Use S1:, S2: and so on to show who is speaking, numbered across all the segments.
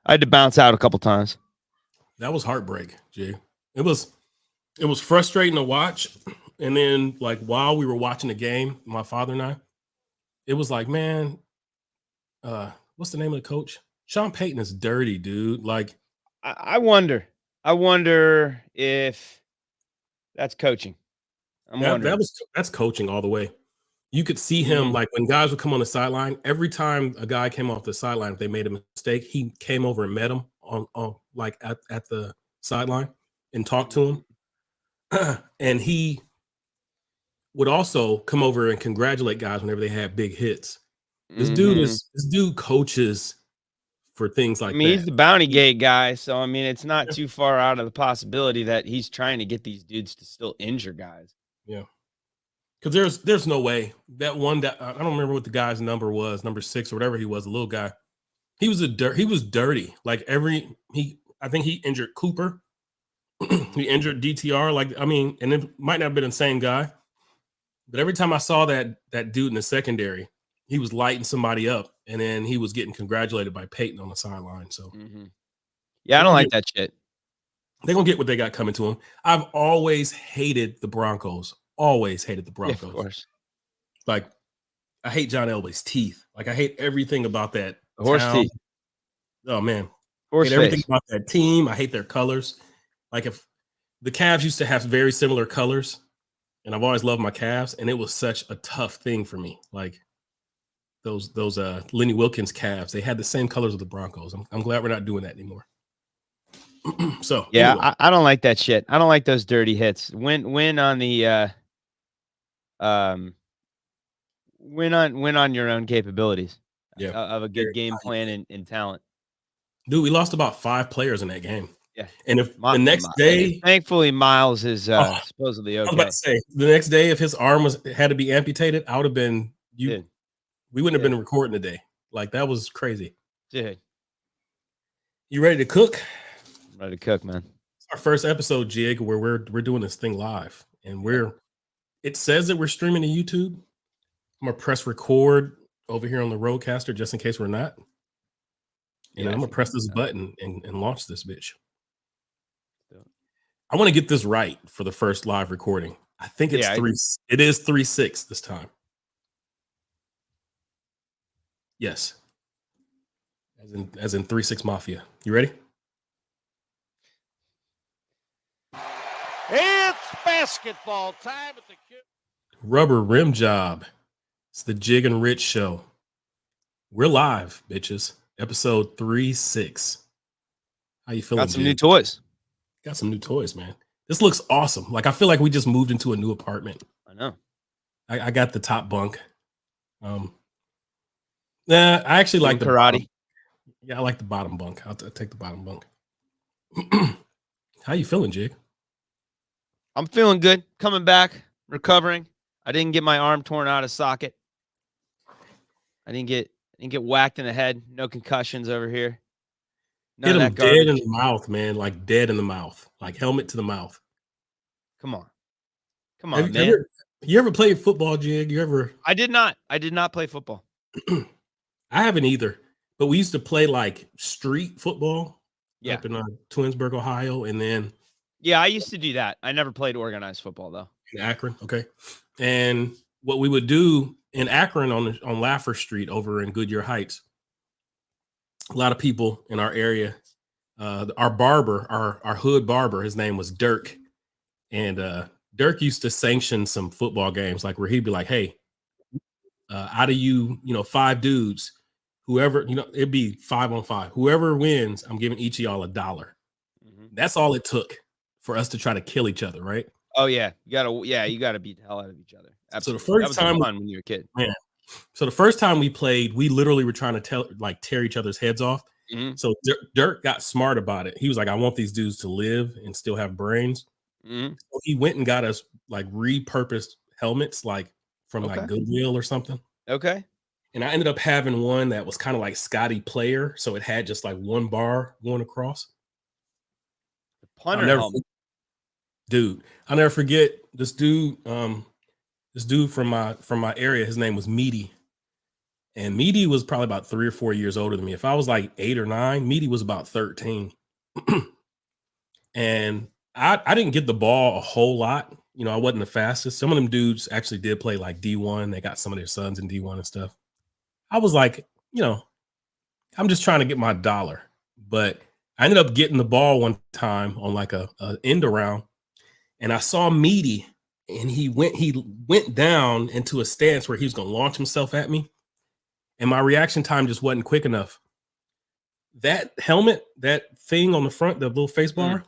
S1: I had to bounce out a couple times.
S2: That was heartbreak, Jay. It was frustrating to watch. And then, like, while we were watching the game, my father and I, it was like, man, what's the name of the coach? Sean Payton is dirty, dude. Like,
S1: I wonder if that's coaching.
S2: that's coaching all the way. You could see him like when guys would come on the sideline. Every time a guy came off the sideline, if they made a mistake, he came over and met him on like at the sideline and talked to him. And he would also come over and congratulate guys whenever they had big hits. This dude coaches for things like that.
S1: He's the bounty gate guy, so I mean, it's not too far out of the possibility that he's trying to get these dudes to still injure guys.
S2: Yeah, because there's no way that one that I don't remember what the guy's number was, number 6 or whatever he was, a little guy. He was dirty. Like I think he injured Cooper. He injured DTR. Like, I mean, and it might not have been the same guy, but every time I saw that dude in the secondary, he was lighting somebody up, and then he was getting congratulated by Peyton on the sideline. So,
S1: yeah, I don't like that shit.
S2: They're gonna get what they got coming to them. I've always hated the Broncos. Always hated the Broncos.
S1: Yeah, of course.
S2: Like, I hate John Elway's teeth. Like, I hate everything about that
S1: horse
S2: town.
S1: teeth.
S2: Oh man,
S1: horse
S2: I hate everything about that team. I hate their colors. Like, if the Cavs used to have very similar colors, and I've always loved my Cavs, and it was such a tough thing for me. Like, those Lenny Wilkins Cavs, they had the same colors of the Broncos. I'm glad we're not doing that anymon So
S1: yeah,
S2: anyway.
S1: I don't like that shit. I don't like those dirty hits. Win on the win on your own capabilities. Of a good game plan and talent.
S2: Dude, we lost about 5 players in that game.
S1: Yeah,
S2: and if the next day,
S1: thankfully Miles is supposedly okay.
S2: I was about to say, the next day, if his arm had to be amputated, I would have been we wouldn't have been recording today. Like, that was crazy.
S1: Dude,
S2: you ready to cook?
S1: I'm ready to cook, man.
S2: It's our first episode, Jig, where we're doing this thing live, and it says that we're streaming to YouTube. I'm gonna press record over here on the Rodecaster just in case we're not. And I'm gonna press this button and launch this bitch. I want to get this right for the first live recording. I think it's it is 3-6 this time. Yes. As in 3-6 Mafia. You ready?
S3: It's basketball time at the
S2: Rubber Rim Job. It's the Jig and Rch show. We're live, bitches. Episode 3-6. How you feeling?
S1: Got some new toys.
S2: Got some new toys, man. This looks awesome. Like, I feel like we just moved into a new apartment.
S1: I know.
S2: I got the top bunk. I actually like the
S1: karate.
S2: Yeah, I like the bottom bunk. I'll take the bottom bunk. How you feeling, Jig?
S1: I'm feeling good. Coming back, recovering. I didn't get my arm torn out of socket. I didn't get whacked in the head. No concussions over here.
S2: Hit him dead in the mouth, man. Like, dead in the mouth. Like, helmet to the mouth.
S1: Come on, man.
S2: You ever played football, Jig?
S1: I did not. I did not play football.
S2: I haven't either. But we used to play like street football.
S1: Yeah.
S2: Up in Twinsburg, Ohio, and then.
S1: Yeah, I used to do that. I never played organized football though.
S2: In Akron, okay. And what we would do in Akron on Laffer Street over in Goodyear Heights, a lot of people in our area, our barber, our hood barber, his name was Dirk. And Dirk used to sanction some football games, like where he'd be like, hey, out of you 5 dudes, whoever, it'd be 5-on-5. Whoever wins, I'm giving each of y'all $1. Mm-hmm. That's all it took for us to try to kill each other, right?
S1: Oh yeah, you gotta beat the hell out of each other. Absolutely.
S2: So the first time
S1: fun when you were a kid,
S2: man. So the first time we played, we literally were trying to tear each other's heads off. Mm-hmm. So Dirk got smart about it. He was like, I want these dudes to live and still have brains. Mm-hmm. So he went and got us like repurposed helmets, like from like Goodwill or something.
S1: Okay.
S2: And I ended up having one that was kind of like Scotty Player, so it had just like one bar going across.
S1: The punter helmet.
S2: Dude, I'll never forget this dude. This dude from my area, his name was Meaty. And Meaty was probably about 3 or 4 years older than me. If I was like 8 or 9, Meaty was about 13. And I didn't get the ball a whole lot. You know, I wasn't the fastest. Some of them dudes actually did play like D1. They got some of their sons in D1 and stuff. I was like, you know, I'm just trying to get my dollar. But I ended up getting the ball one time on like a end around, and I saw Meaty, and he went down into a stance where he was going to launch himself at me, and my reaction time just wasn't quick enough. That helmet, that thing on the front, the little face bar,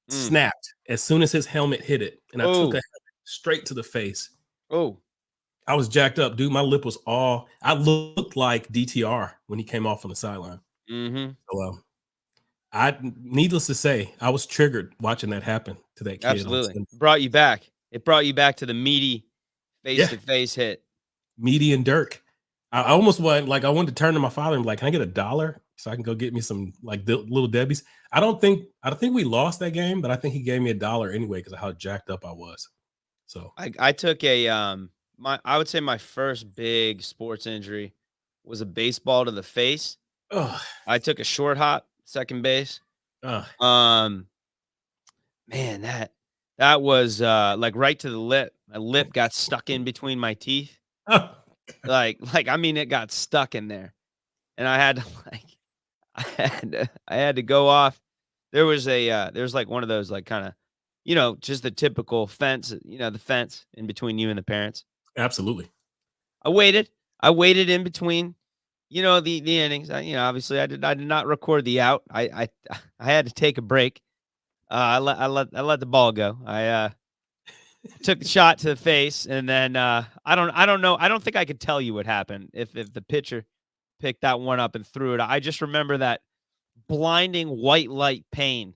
S2: snapped as soon as his helmet hit it, and I took a helmet straight to the face.
S1: Oh,
S2: I was jacked up, dude. My lip was all. I looked like DTR when he came off on the sideline. So, needless to say, I was triggered watching that happen to that kid.
S1: absolutely. It brought you back. It brought you back to the Meaty face-to-face hit.
S2: Meaty and Dirk. I almost went like I wanted to turn to my father and be like, "Can I get $1 so I can go get me some like little Debbie's?" I don't think we lost that game, but I think he gave me $1 anyway because of how jacked up I was. So
S1: I took a I would say my first big sports injury was a baseball to the face. I took a short hop, second base. Man, that was like right to the lip. My lip got stuck in between my teeth. Like I mean, it got stuck in there, and I had to I had to go off. There was like one of those like kind of, you know, just the typical fence, you know, the fence in between you and the parents.
S2: Absolutely.
S1: I waited in between, you know, the innings. You know, obviously I did not record the out. I had to take a break. I let the ball go. I took the shot to the face, and then I don't know. I don't think I could tell you what happened if the pitcher picked that one up and threw it. I just remember that blinding white light pain.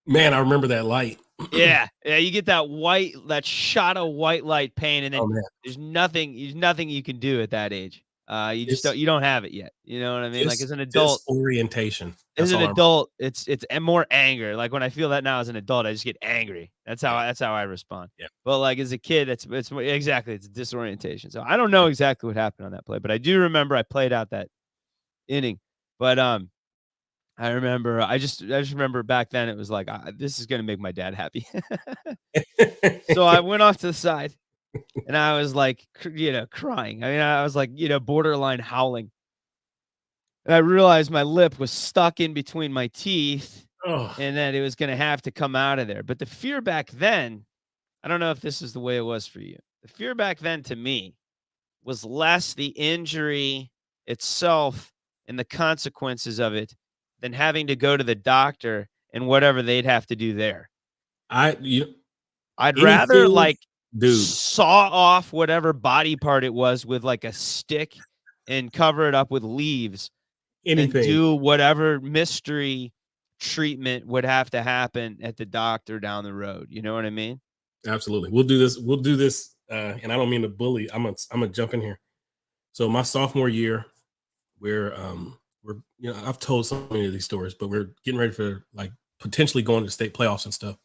S2: Man, I remember that light.
S1: Yeah, you get that shot of white light pain, and then there's nothing you can do at that age. You just don't have it yet. You know what I mean? Like as an adult,
S2: disorientation.
S1: As an adult, it's more anger. Like when I feel that now as an adult, I just get angry. That's how I respond.
S2: Yeah.
S1: But like as a kid, it's exactly, it's disorientation. So I don't know exactly what happened on that play, but I do remember I played out that inning. But I remember I just remember back then it was like this is gonna make my dad happy. So I went off to the side, and I was like, you know, crying. I mean, I was like, you know, borderline howling. And I realized my lip was stuck in between my teeth, and that it was going to have to come out of there. But the fear back then, I don't know if this is the way it was for you. The fear back then to me was less the injury itself and the consequences of it than having to go to the doctor and whatever they'd have to do there. I'd rather like saw off whatever body part it was with like a stick and cover it up with leaves. And do whatever mystery treatment would have to happen at the doctor down the road. You know what I mean?
S2: Absolutely. We'll do this. And I don't mean to bully. I'm gonna jump in here. So my sophomore year, we're you know, I've told so many of these stories, but we're getting ready for like potentially going to state playoffs and stuff.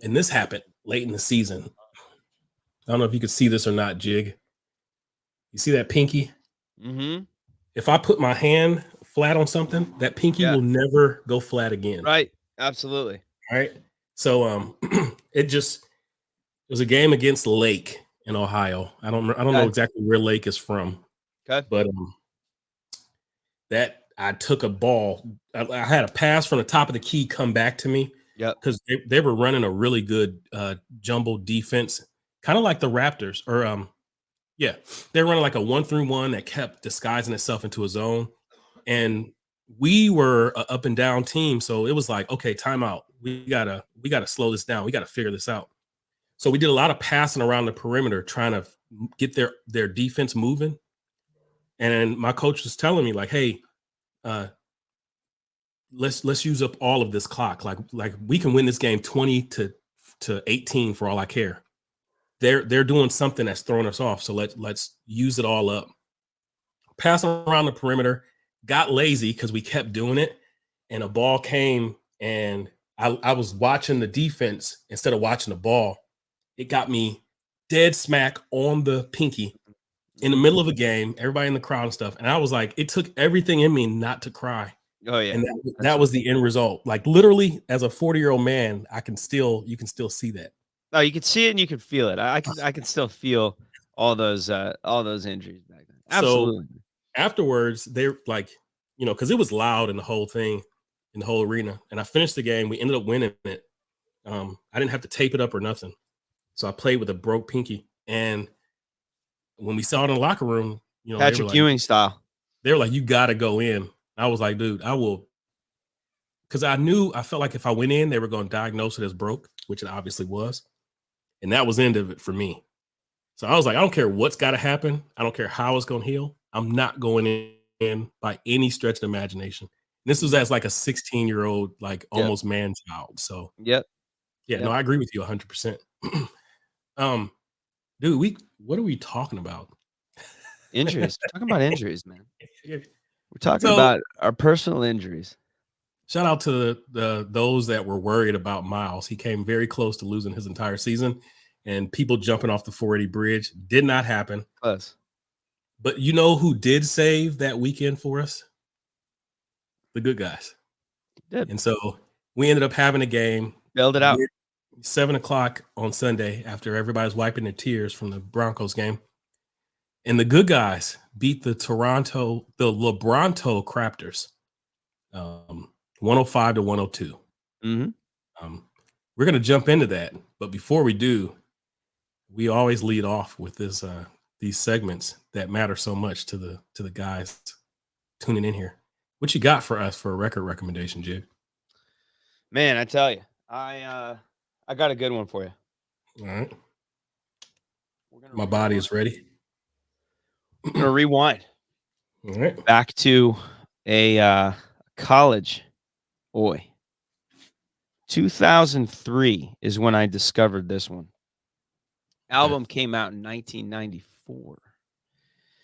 S2: And this happened late in the season. I don't know if you could see this or not, Jig. You see that pinky?
S1: Mm-hmm.
S2: If I put my hand flat on something, that pinky will never go flat again.
S1: Right. Absolutely.
S2: All right. So it was a game against Lake in Ohio. I don't know exactly where Lake is from.
S1: Okay.
S2: But that I took a ball. I had a pass from the top of the key come back to me.
S1: Yeah.
S2: Because they were running a really good jumbo defense, kind of like the Raptors. Or they're running like a 1-3-1 that kept disguising itself into a zone. And we were an up and down team. So it was like, okay, timeout. We gotta slow this down. We gotta figure this out. So we did a lot of passing around the perimeter, trying to get their defense moving. And my coach was telling me, like, hey, let's use up all of this clock. Like we can win this game 20-18 for all I care. They're doing something that's throwing us off. So let's use it all up. Passing around the perimeter, got lazy because we kept doing it, and a ball came, and I was watching the defense instead of watching the ball. It got me dead smack on the pinky, in the middle of a game, everybody in the crowd and stuff. And I was like, it took everything in me not to cry.
S1: Oh yeah.
S2: And that was the end result. Like literally as a 40-year-old man, you can still see that.
S1: Oh, you can see it and you can feel it. I can still feel all those injuries back then. Absolutely.
S2: So afterwards, they're like, because it was loud in the whole thing, in the whole arena. And I finished the game. We ended up winning it. I didn't have to tape it up or nothing. So I played with a broke pinky. And when we saw it in the locker room,
S1: Patrick Ewing style.
S2: They were like, you got to go in. I was like, dude, I will. Because I felt like if I went in, they were going to diagnose it as broke, which it obviously was. And that was the end of it for me. So I was like, I don't care what's got to happen. I don't care how it's going to heal. I'm not going in by any stretch of the imagination. And this was as like a 16-year-old, like almost man child. So yeah, no, I agree with you 100%. Dude, what are we talking about?
S1: Injuries. We're talking about injuries, man. We're talking about our personal injuries.
S2: Shout out to those that were worried about Miles. He came very close to losing his entire season, and people jumping off the 480 bridge did not happen.
S1: Close.
S2: But you know who did save that weekend for us? The good guys.
S1: Did.
S2: And so we ended up having a game.
S1: Bailed it out.
S2: 7:00 on Sunday after everybody's wiping their tears from the Broncos game. And the good guys beat the LeBronto Raptors 105-102.
S1: Mm-hmm.
S2: We're going to jump into that. But before we do, we always lead off with these segments that matter so much to the guys tuning in here. What you got for us for a record recommendation, Jig?
S1: Man, I tell you, I got a good one for you.
S2: All right. My body is ready.
S1: We're going to rewind.
S2: All right.
S1: Back to a college boy. 2003 is when I discovered this one. Album came out in 1994.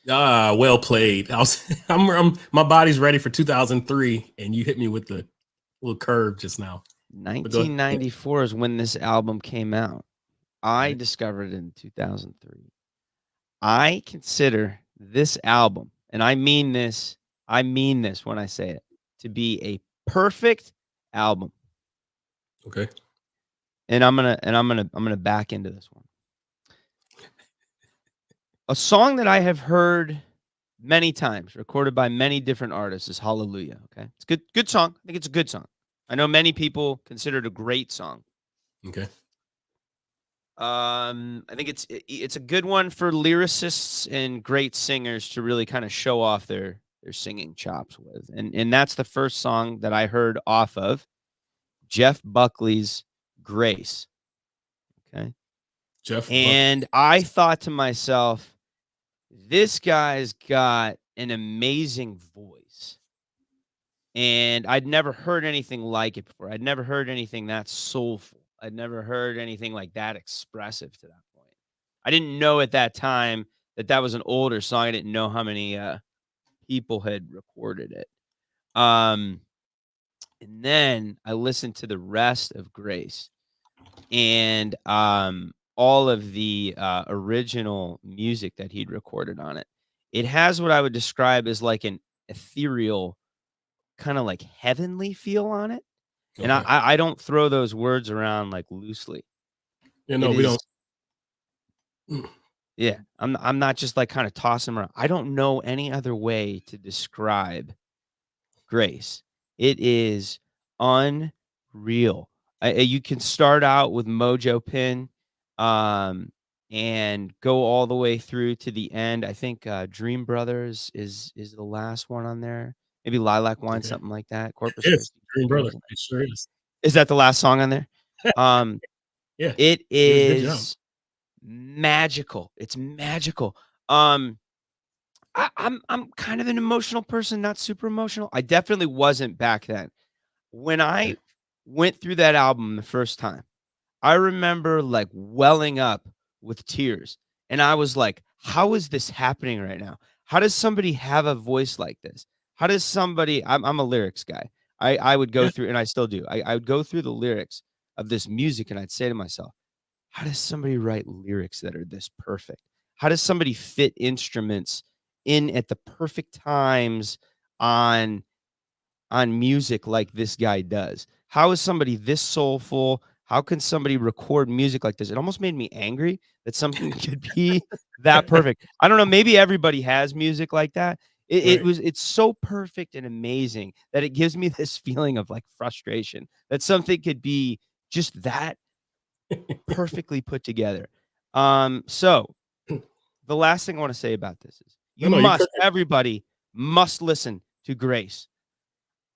S2: Well played. My body's ready for 2003, and you hit me with the little curve just now.
S1: 1994 is when this album came out. I discovered it in 2003. I consider this album, and I mean this when I say it, to be a perfect album.
S2: Okay.
S1: And I'm gonna back into this one. A song that I have heard many times, recorded by many different artists, is Hallelujah. Okay. It's good song. I think it's a good song. I know many people consider it a great song.
S2: Okay.
S1: I think it's a good one for lyricists and great singers to really kind of show off their singing chops with. And that's the first song that I heard off of Jeff Buckley's Grace. Okay. And I thought to myself, this guy's got an amazing voice. And I'd never heard anything like it before. I'd never heard anything that soulful. I'd never heard anything like that expressive to that point. I didn't know at that time that was an older song. I didn't know how many people had recorded it. And then I listened to the rest of Grace and all of the original music that he'd recorded on it. It has what I would describe as like an ethereal, kind of like heavenly feel on it. Okay. And I don't throw those words around like loosely.
S2: Yeah, no, we don't.
S1: Yeah, I'm not just like kind of tossing them around. I don't know any other way to describe Grace. It is unreal. You can start out with Mojo Pin, and go all the way through to the end. I think Dream Brothers is the last one on there. Maybe Lilac Wine, something like that. Corpus Christi.
S2: Dream Brother. It sure is.
S1: Is that the last song on there?
S2: Yeah.
S1: It is magical. It's magical. I'm kind of an emotional person, not super emotional. I definitely wasn't back then. When I went through that album the first time, I remember like welling up with tears. And I was like, how is this happening right now? How does somebody have a voice like this? How does somebody, I'm a lyrics guy. I would go through, and I still do. I would go through the lyrics of this music, and I'd say to myself, how does somebody write lyrics that are this perfect? how does somebody fit instruments in at the perfect times on music like this guy does? How is somebody this soulful? How can somebody record music like this? It almost made me angry that something could be that perfect. I don't know, maybe everybody has music like that.
S2: Right.
S1: It's so perfect and amazing that it gives me this feeling of like frustration that something could be just that perfectly put together. So the last thing I want to say about this is
S2: No, you cook.
S1: everybody must listen to Grace.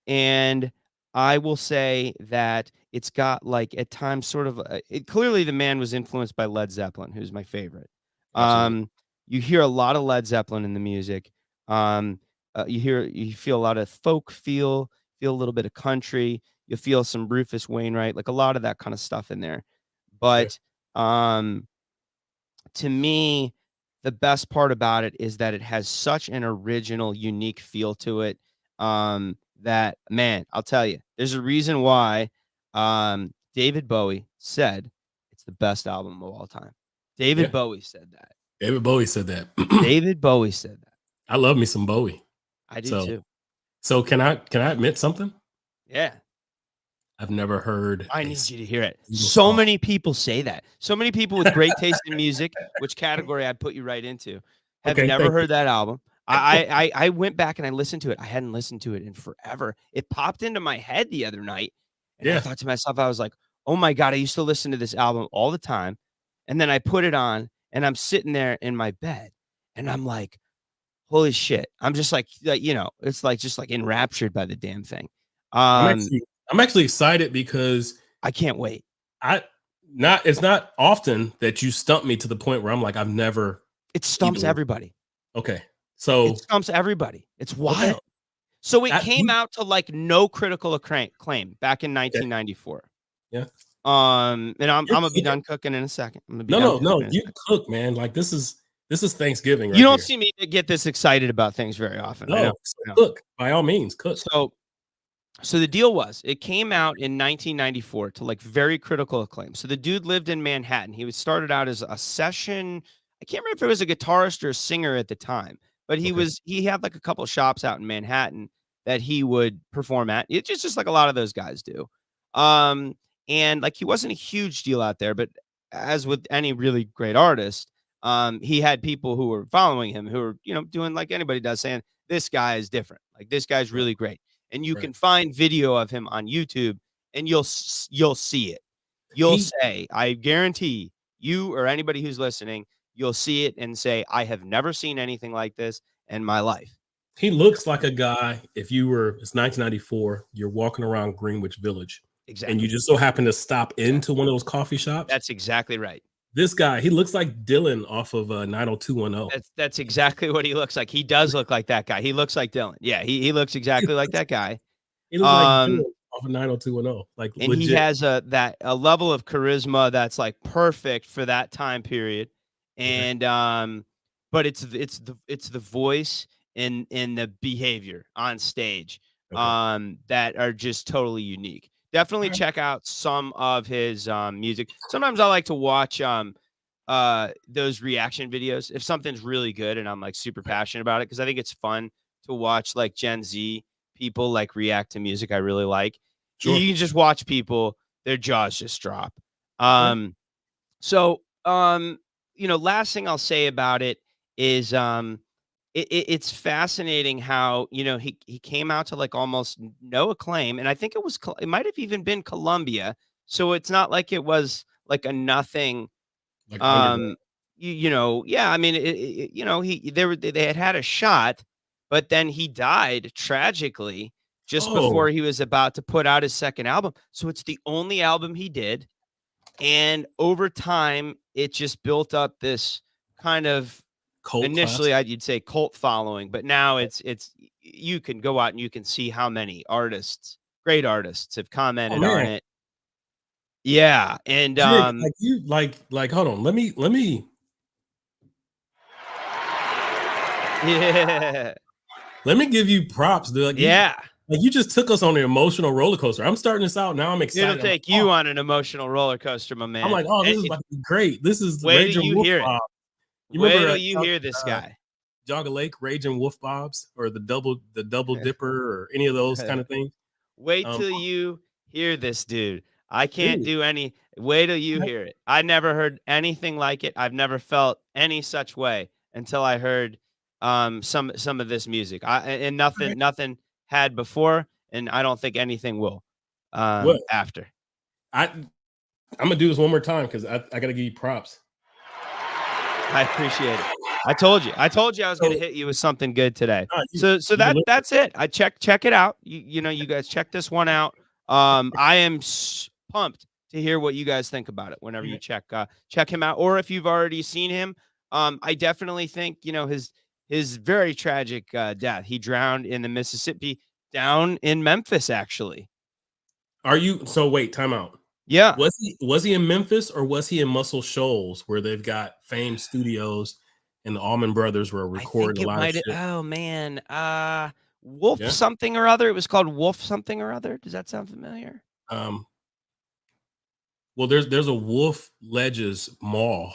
S1: And I will say that it's got like at times sort of clearly the man was influenced by Led Zeppelin, who's my favorite.
S2: Absolutely.
S1: You hear a lot of Led Zeppelin in the music. You feel a lot of folk feel a little bit of country. You feel some Rufus Wainwright, like a lot of that kind of stuff in there.
S2: Okay.
S1: But to me, the best part about it is that it has such an original, unique feel to it. That man, I'll tell you, there's a reason why David Bowie said it's the best album of all time. David
S2: Yeah.
S1: Bowie said that.
S2: David Bowie said that.
S1: David Bowie said that.
S2: I love me some Bowie.
S1: I do too.
S2: So can I admit something?
S1: Yeah.
S2: I've never heard.
S1: I need you to hear it.
S2: single
S1: So
S2: song.
S1: many people say that. So many people with great taste in music, which category I'd put you right into, have
S2: Okay,
S1: never
S2: thank you.
S1: heard that album. I went back and I listened to it. I hadn't listened to it in forever. It popped into my head the other night, and I
S2: Yeah.
S1: thought to myself, I was like, "Oh my god, I used to listen to this album all the time." And then I put it on, and I'm sitting there in my bed, and I'm like, "Holy shit!" I'm just like, it's like just like enraptured by the damn thing.
S2: I'm
S1: Um,
S2: actually I'm actually excited because
S1: I can't wait.
S2: it's not often that you stump me to the point where I'm like, I've never
S1: It stumps
S2: even.
S1: everybody.
S2: Okay. So
S1: It stumps everybody. It's
S2: okay.
S1: wild. So it
S2: That-
S1: came out to like no critical claim back in 1994.
S2: Yeah.
S1: And I'm
S2: You're
S1: gonna be
S2: cooking.
S1: done cooking in a second. I'm gonna be
S2: No,
S1: done
S2: no, no.
S1: cooking in a
S2: You
S1: second.
S2: cook, man. Like this is Thanksgiving right
S1: You don't
S2: here.
S1: see me get this excited about things very often. I know.
S2: No, so cook. By all means, cook.
S1: So the deal was it came out in 1994 to like very critical acclaim. So the dude lived in Manhattan. He was started out as a session. I can't remember if it was a guitarist or a singer at the time, but
S2: Okay.
S1: he had like a couple shops out in Manhattan that he would perform at. It's just like a lot of those guys do. Um, and like he wasn't a huge deal out there, but as with any really great artist, he had people who were following him who were, doing like anybody does, saying, this guy is different. Like this guy's
S2: Right.
S1: really great. And you
S2: Right.
S1: can find video of him on YouTube and you'll see it. You'll
S2: He
S1: say, I guarantee you or anybody who's listening, you'll see it and say, I have never seen anything like this in my life.
S2: he looks like a guy. It's 1994. You're walking around Greenwich Village,
S1: Exactly.
S2: and you just so happen to stop into one of those coffee shops.
S1: That's exactly right.
S2: This guy, he looks like Dylan off of 90210.
S1: That's exactly what he looks like. He does look like that guy. He looks like Dylan. Yeah, he looks exactly like that guy.
S2: He looks like Dylan off of 90210. Like
S1: And
S2: legit.
S1: he has a level of charisma that's like perfect for that time period. And but it's the voice and the behavior on stage that are just totally unique. Definitely check out some of his music. Sometimes I like to watch those reaction videos if something's really good and I'm like super passionate about it, because I think it's fun to watch like Gen Z people like react to music I really like.
S2: Sure.
S1: You can just watch people, their jaws just drop. Last thing I'll say about it is it's fascinating how, he came out to like almost no acclaim. And I think it might have even been Columbia. So it's not like it was like a nothing.
S2: Like underground.
S1: Yeah. I mean, they had a shot, but then he died tragically just before he was about to put out his second album. So it's the only album he did. And over time, it just built up this kind of
S2: Cult
S1: initially,
S2: classic.
S1: you'd say cult following, but now it's you can go out and you can see how many great artists have commented on it. Yeah. And
S2: hold on. Let me
S1: yeah.
S2: Let me give you props, dude. You just took us on an emotional roller coaster. I'm starting this out now. I'm excited.
S1: It'll take you on an emotional roller coaster, my man.
S2: I'm like, oh, this is about to be great. This is
S1: wait till you hear it.
S2: You
S1: Wait
S2: remember
S1: till you hear this guy.
S2: Jogga Lake, Raging Wolf Bobs, or the Double Dipper, or any of those kind of things?
S1: Wait
S2: Um,
S1: till you hear this dude. I can't
S2: really?
S1: do any. Wait till you hear it. I never heard anything like it. I've never felt any such way until I heard some of this music. And nothing had before, and I don't think anything will
S2: What?
S1: after.
S2: I'm gonna do this one more time because I gotta give you props.
S1: I appreciate it. I told you I was going to hit you with something good today. So that's it. I check it out. You know, you guys check this one out. I am pumped to hear what you guys think about it whenever you check him out, or if you've already seen him. I definitely think, you know, his very tragic death. He drowned in the Mississippi down in Memphis, actually.
S2: Are you so wait, time out.
S1: Yeah.
S2: Was he in Memphis or was he in Muscle Shoals where they've got famed studios and the Allman Brothers were recording a lot of shit?
S1: Oh man. Wolf something or other. It was called Wolf something or other. Does that sound familiar?
S2: Well, there's a Wolf Ledges Mall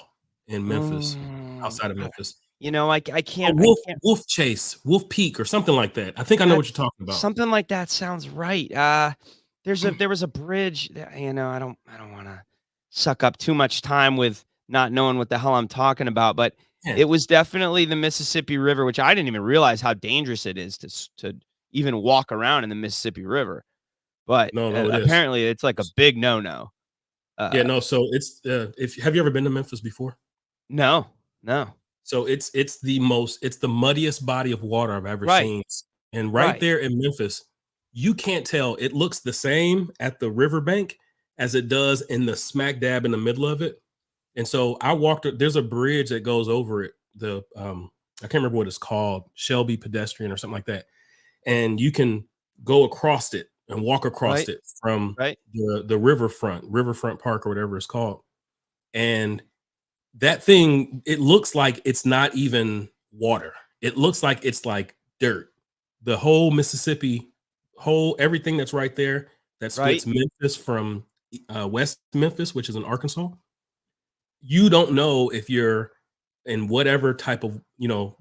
S2: in Memphis, outside of Memphis.
S1: You know, I can't.
S2: Wolf Chase, Wolf Peak, or something like that. I think I know what you're talking about.
S1: Something like that sounds right. There was a bridge that, you know, I don't want to suck up too much time with not knowing what the hell I'm talking about, but it was definitely the Mississippi River, which I didn't even realize how dangerous it is to even walk around in the Mississippi River. But apparently it's like a big no-no.
S2: So it's have you ever been to Memphis before?
S1: No.
S2: So it's the muddiest body of water I've ever seen. And there in Memphis, you can't tell. It looks the same at the riverbank as it does in the smack dab in the middle of it. And so I walked, there's a bridge that goes over it. I can't remember what it's called, Shelby Pedestrian or something like that. And you can go across it and walk across it from the Riverfront Park or whatever it's called. And that thing, it looks like it's not even water. It looks like it's like dirt. The whole Mississippi, everything that's right there that splits Memphis from West Memphis, which is in Arkansas. You don't know if you're in whatever type of, you know,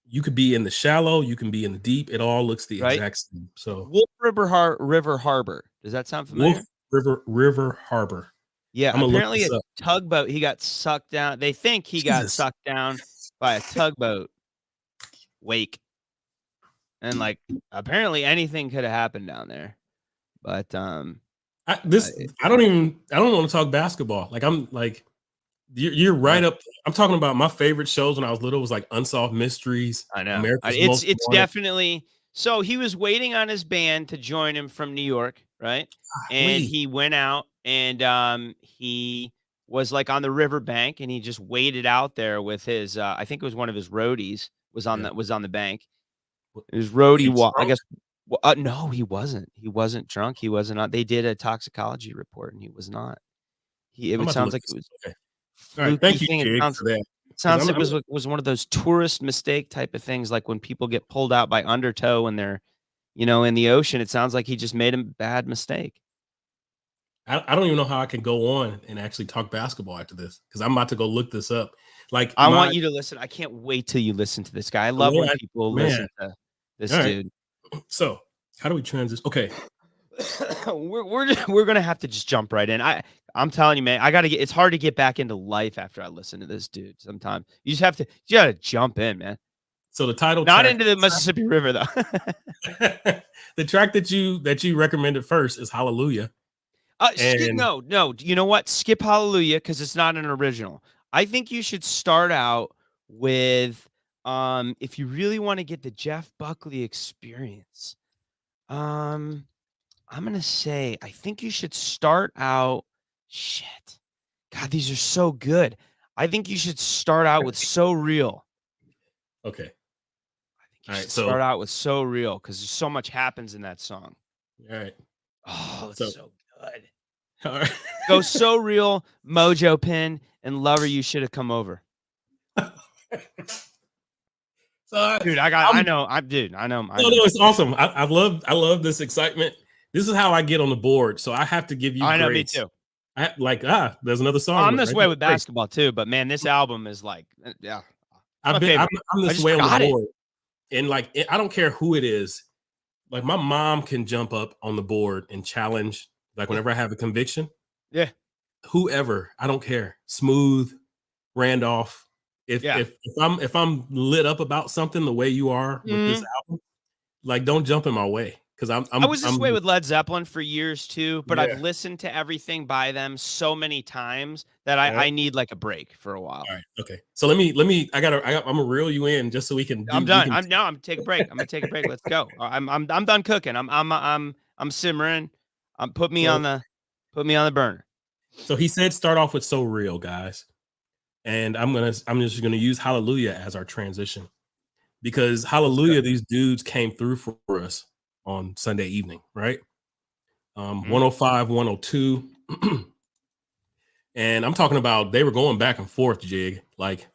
S2: you could be in the shallow, you can be in the deep. It all looks the exact same. So
S1: Wolf River Harbor. Does that sound familiar?
S2: Wolf River Harbor.
S1: Yeah, apparently a tugboat. He got sucked down. They think he got sucked down by a tugboat wake, and like apparently anything could have happened down there. But
S2: I don't want to talk basketball. Like I'm like. You're right up. I'm talking about my favorite shows when I was little was like Unsolved Mysteries.
S1: I know. It's definitely so. He was waiting on his band to join him from New York, right? And he went out and he was like on the riverbank and he just waited out there with his I think it was one of his roadies was on the bank. His roadie I guess no, he wasn't. He wasn't drunk. He wasn't. They did a toxicology report and he was not. It sounds like it was.
S2: Okay. All right, thank you, Jig, for that.
S1: It sounds like it was one of those tourist mistake type of things, like when people get pulled out by undertow when they're, you know, in the ocean. It sounds like he just made a bad mistake.
S2: I don't even know how I can go on and actually talk basketball after this because I'm about to go look this up. Like
S1: I want you to listen. I can't wait till you listen to this guy. I love when people listen to this dude.
S2: So how do we transition? Okay.
S1: we're gonna have to just jump right in. I'm telling you, man, it's hard to get back into life after I listen to this dude. Sometimes you gotta jump in, man.
S2: So the title,
S1: not into the Mississippi River though.
S2: The track that you recommended first is Hallelujah.
S1: No. You know what? Skip Hallelujah because it's not an original. I think you should start out with if you really want to get the Jeff Buckley experience. I'm going to say, I think you should start out. Shit. God, these are so good. I think you should start out with So Real.
S2: Okay.
S1: I think you should start out with So Real because so much happens in that song.
S2: All right.
S1: Oh, it's so good.
S2: All right.
S1: Go So Real, Mojo Pin, and Lover You Should Have Come Over. Dude, I know.
S2: No, it's awesome. I love this excitement. This is how I get on the board. So I have to give you
S1: I know,
S2: grace.
S1: me too.
S2: There's another song.
S1: I'm this way with basketball too, but man, this album is like,
S2: I'm this way on the board, and like I don't care who it is. Like my mom can jump up on the board and challenge. Like whenever I have a conviction,
S1: Yeah.
S2: Whoever, I don't care. Smooth, Randolph. If I'm lit up about something the way you are with this album, like don't jump in my way because
S1: I was this way with Led Zeppelin for years too, but I've
S2: Yeah.
S1: listened to everything by them so many times that I need like a break for a while.
S2: All right. Okay. So let me. I'm gonna reel you in just so we can.
S1: I'm done. I'm gonna take a break. I'm gonna take a break. Let's go. I'm done cooking. I'm simmering. Put me on the burner.
S2: So he said, start off with So Real, guys, and I'm just gonna use Hallelujah as our transition because Hallelujah, these dudes came through for us on Sunday evening, right? 105, 102. And I'm talking about they were going back and forth, Jig. Like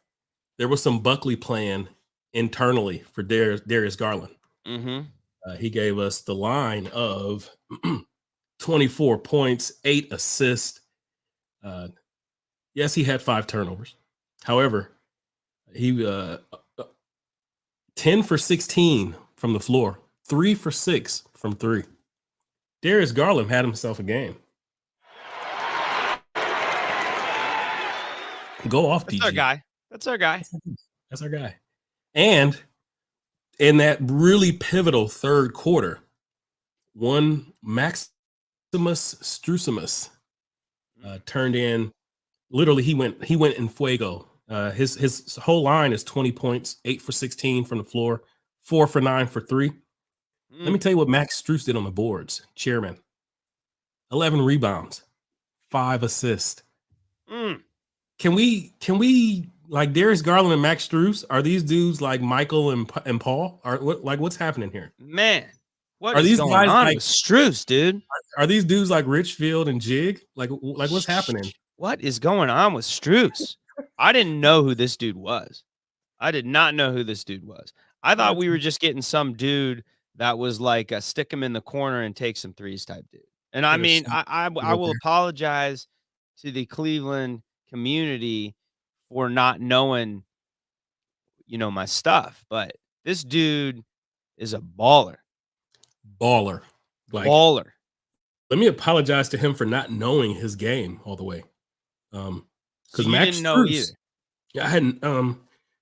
S2: there was some Buckley playing internally for Darius Garland. He gave us the line of 24 points, 8 assists. Yes, he had 5 turnovers. However, he 10 for 16 from the floor, 3 for 6 from 3. Darius Garland had himself a game. Go off,
S1: That's
S2: DG.
S1: our guy. That's our guy.
S2: That's our guy. And in that really pivotal third quarter, one Maximus Strusimus turned in. Literally, he went in fuego. His whole line is 20 points, 8 for 16 from the floor, 4 for 9 for 3. Let me tell you what Max Strus did on the boards. Chairman, 11 rebounds, 5 assists. Can we like Darius Garland and Max Strus? Are these dudes like Michael and Paul? What's happening here?
S1: Man, what
S2: are
S1: is
S2: these
S1: going
S2: guys
S1: on
S2: like
S1: with Strus, dude?
S2: Are these dudes like Rchfld and Jig? Like what's happening?
S1: What is going on with Strus? I didn't know who this dude was. I did not know who this dude was. I thought we were just getting some dude that was like a stick him in the corner and take some threes type dude. And I mean, I will apologize to the Cleveland community for not knowing, my stuff, but this dude is a baller.
S2: Like,
S1: baller.
S2: Let me apologize to him for not knowing his game all the way. Because Max
S1: didn't know either.
S2: Yeah, I hadn't.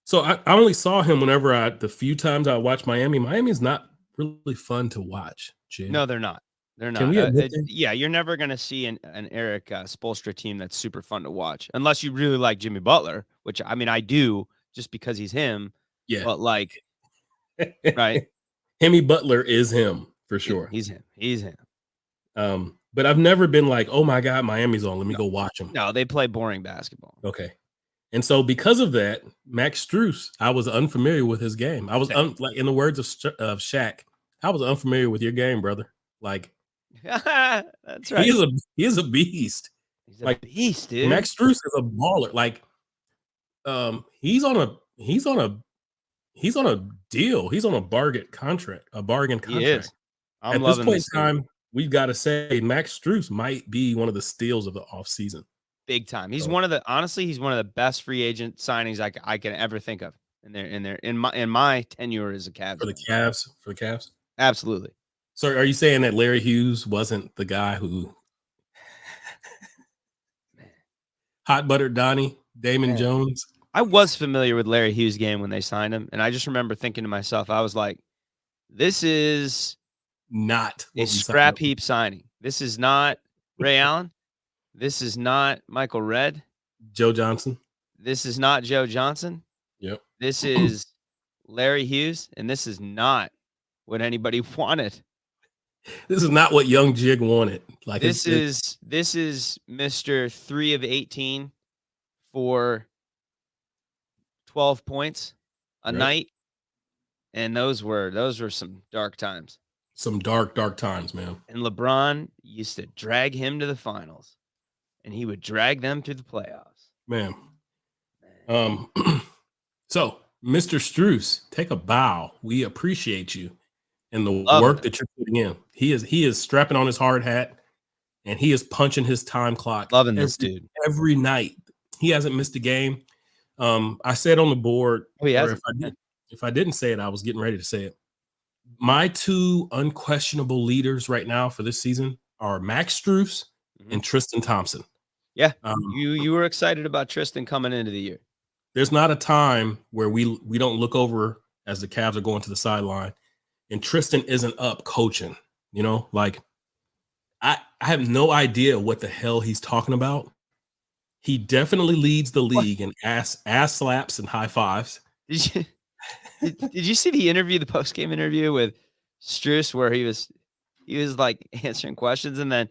S2: So I only saw him whenever the few times I watched Miami. Miami's not really fun to watch. Jim.
S1: No, they're not. They're not.
S2: Can we admit
S1: yeah, you're never gonna see an Eric Spoelstra team that's super fun to watch, unless you really like Jimmy Butler, which I mean I do, just because he's him.
S2: Yeah,
S1: but like, right?
S2: Hemi Butler is him for sure.
S1: He's him. He's him.
S2: But I've never been like, oh my God, Miami's on. Let me go watch them.
S1: No, they play boring basketball.
S2: Okay. And so because of that, Max Strus, I was unfamiliar with his game. I was like, in the words of Shaq, I was unfamiliar with your game, brother. Like,
S1: that's right.
S2: He is a beast.
S1: He's a beast, dude.
S2: Max Strus is a baller. Like, he's on a deal. He's on a bargain contract.
S1: He is.
S2: At this point in time, we've got to say Max Strus might be one of the steals of the offseason.
S1: Big time. He's one of the best free agent signings I can ever think of in my tenure as a Cavs.
S2: For the Cavs?
S1: Absolutely.
S2: So are you saying that Larry Hughes wasn't the guy who hot buttered Donnie, Damon Jones?
S1: I was familiar with Larry Hughes' game when they signed him, and I just remember thinking to myself, I was like, this is
S2: not
S1: a scrap heap signing. This is not Ray Allen. This is not Michael Redd.
S2: Joe Johnson.
S1: This is not Joe Johnson.
S2: Yep.
S1: This is Larry Hughes, and this is not what anybody wanted.
S2: This is not what young Jig wanted. Like
S1: this is Mr. 3 of 18 for 12 points a night. And those were some dark times.
S2: Some dark times, man.
S1: And LeBron used to drag him to the finals, and he would drag them to the playoffs.
S2: Man. So, Mr. Strus, take a bow. We appreciate you and the work that you're putting in. He is strapping on his hard hat, and he is punching his time clock.
S1: Loving this dude
S2: every night. He hasn't missed a game. I said on the board,
S1: Oh, he
S2: or
S1: hasn't.
S2: if I didn't say it, I was getting ready to say it. My two unquestionable leaders right now for this season are Max Strus and Tristan Thompson.
S1: Yeah, you were excited about Tristan coming into the year.
S2: There's not a time where we don't look over as the Cavs are going to the sideline and Tristan isn't up coaching. You know, like I have no idea what the hell he's talking about. He definitely leads the league in ass slaps and high fives.
S1: Did you see the interview, the post-game interview with Strus, where he was like answering questions and then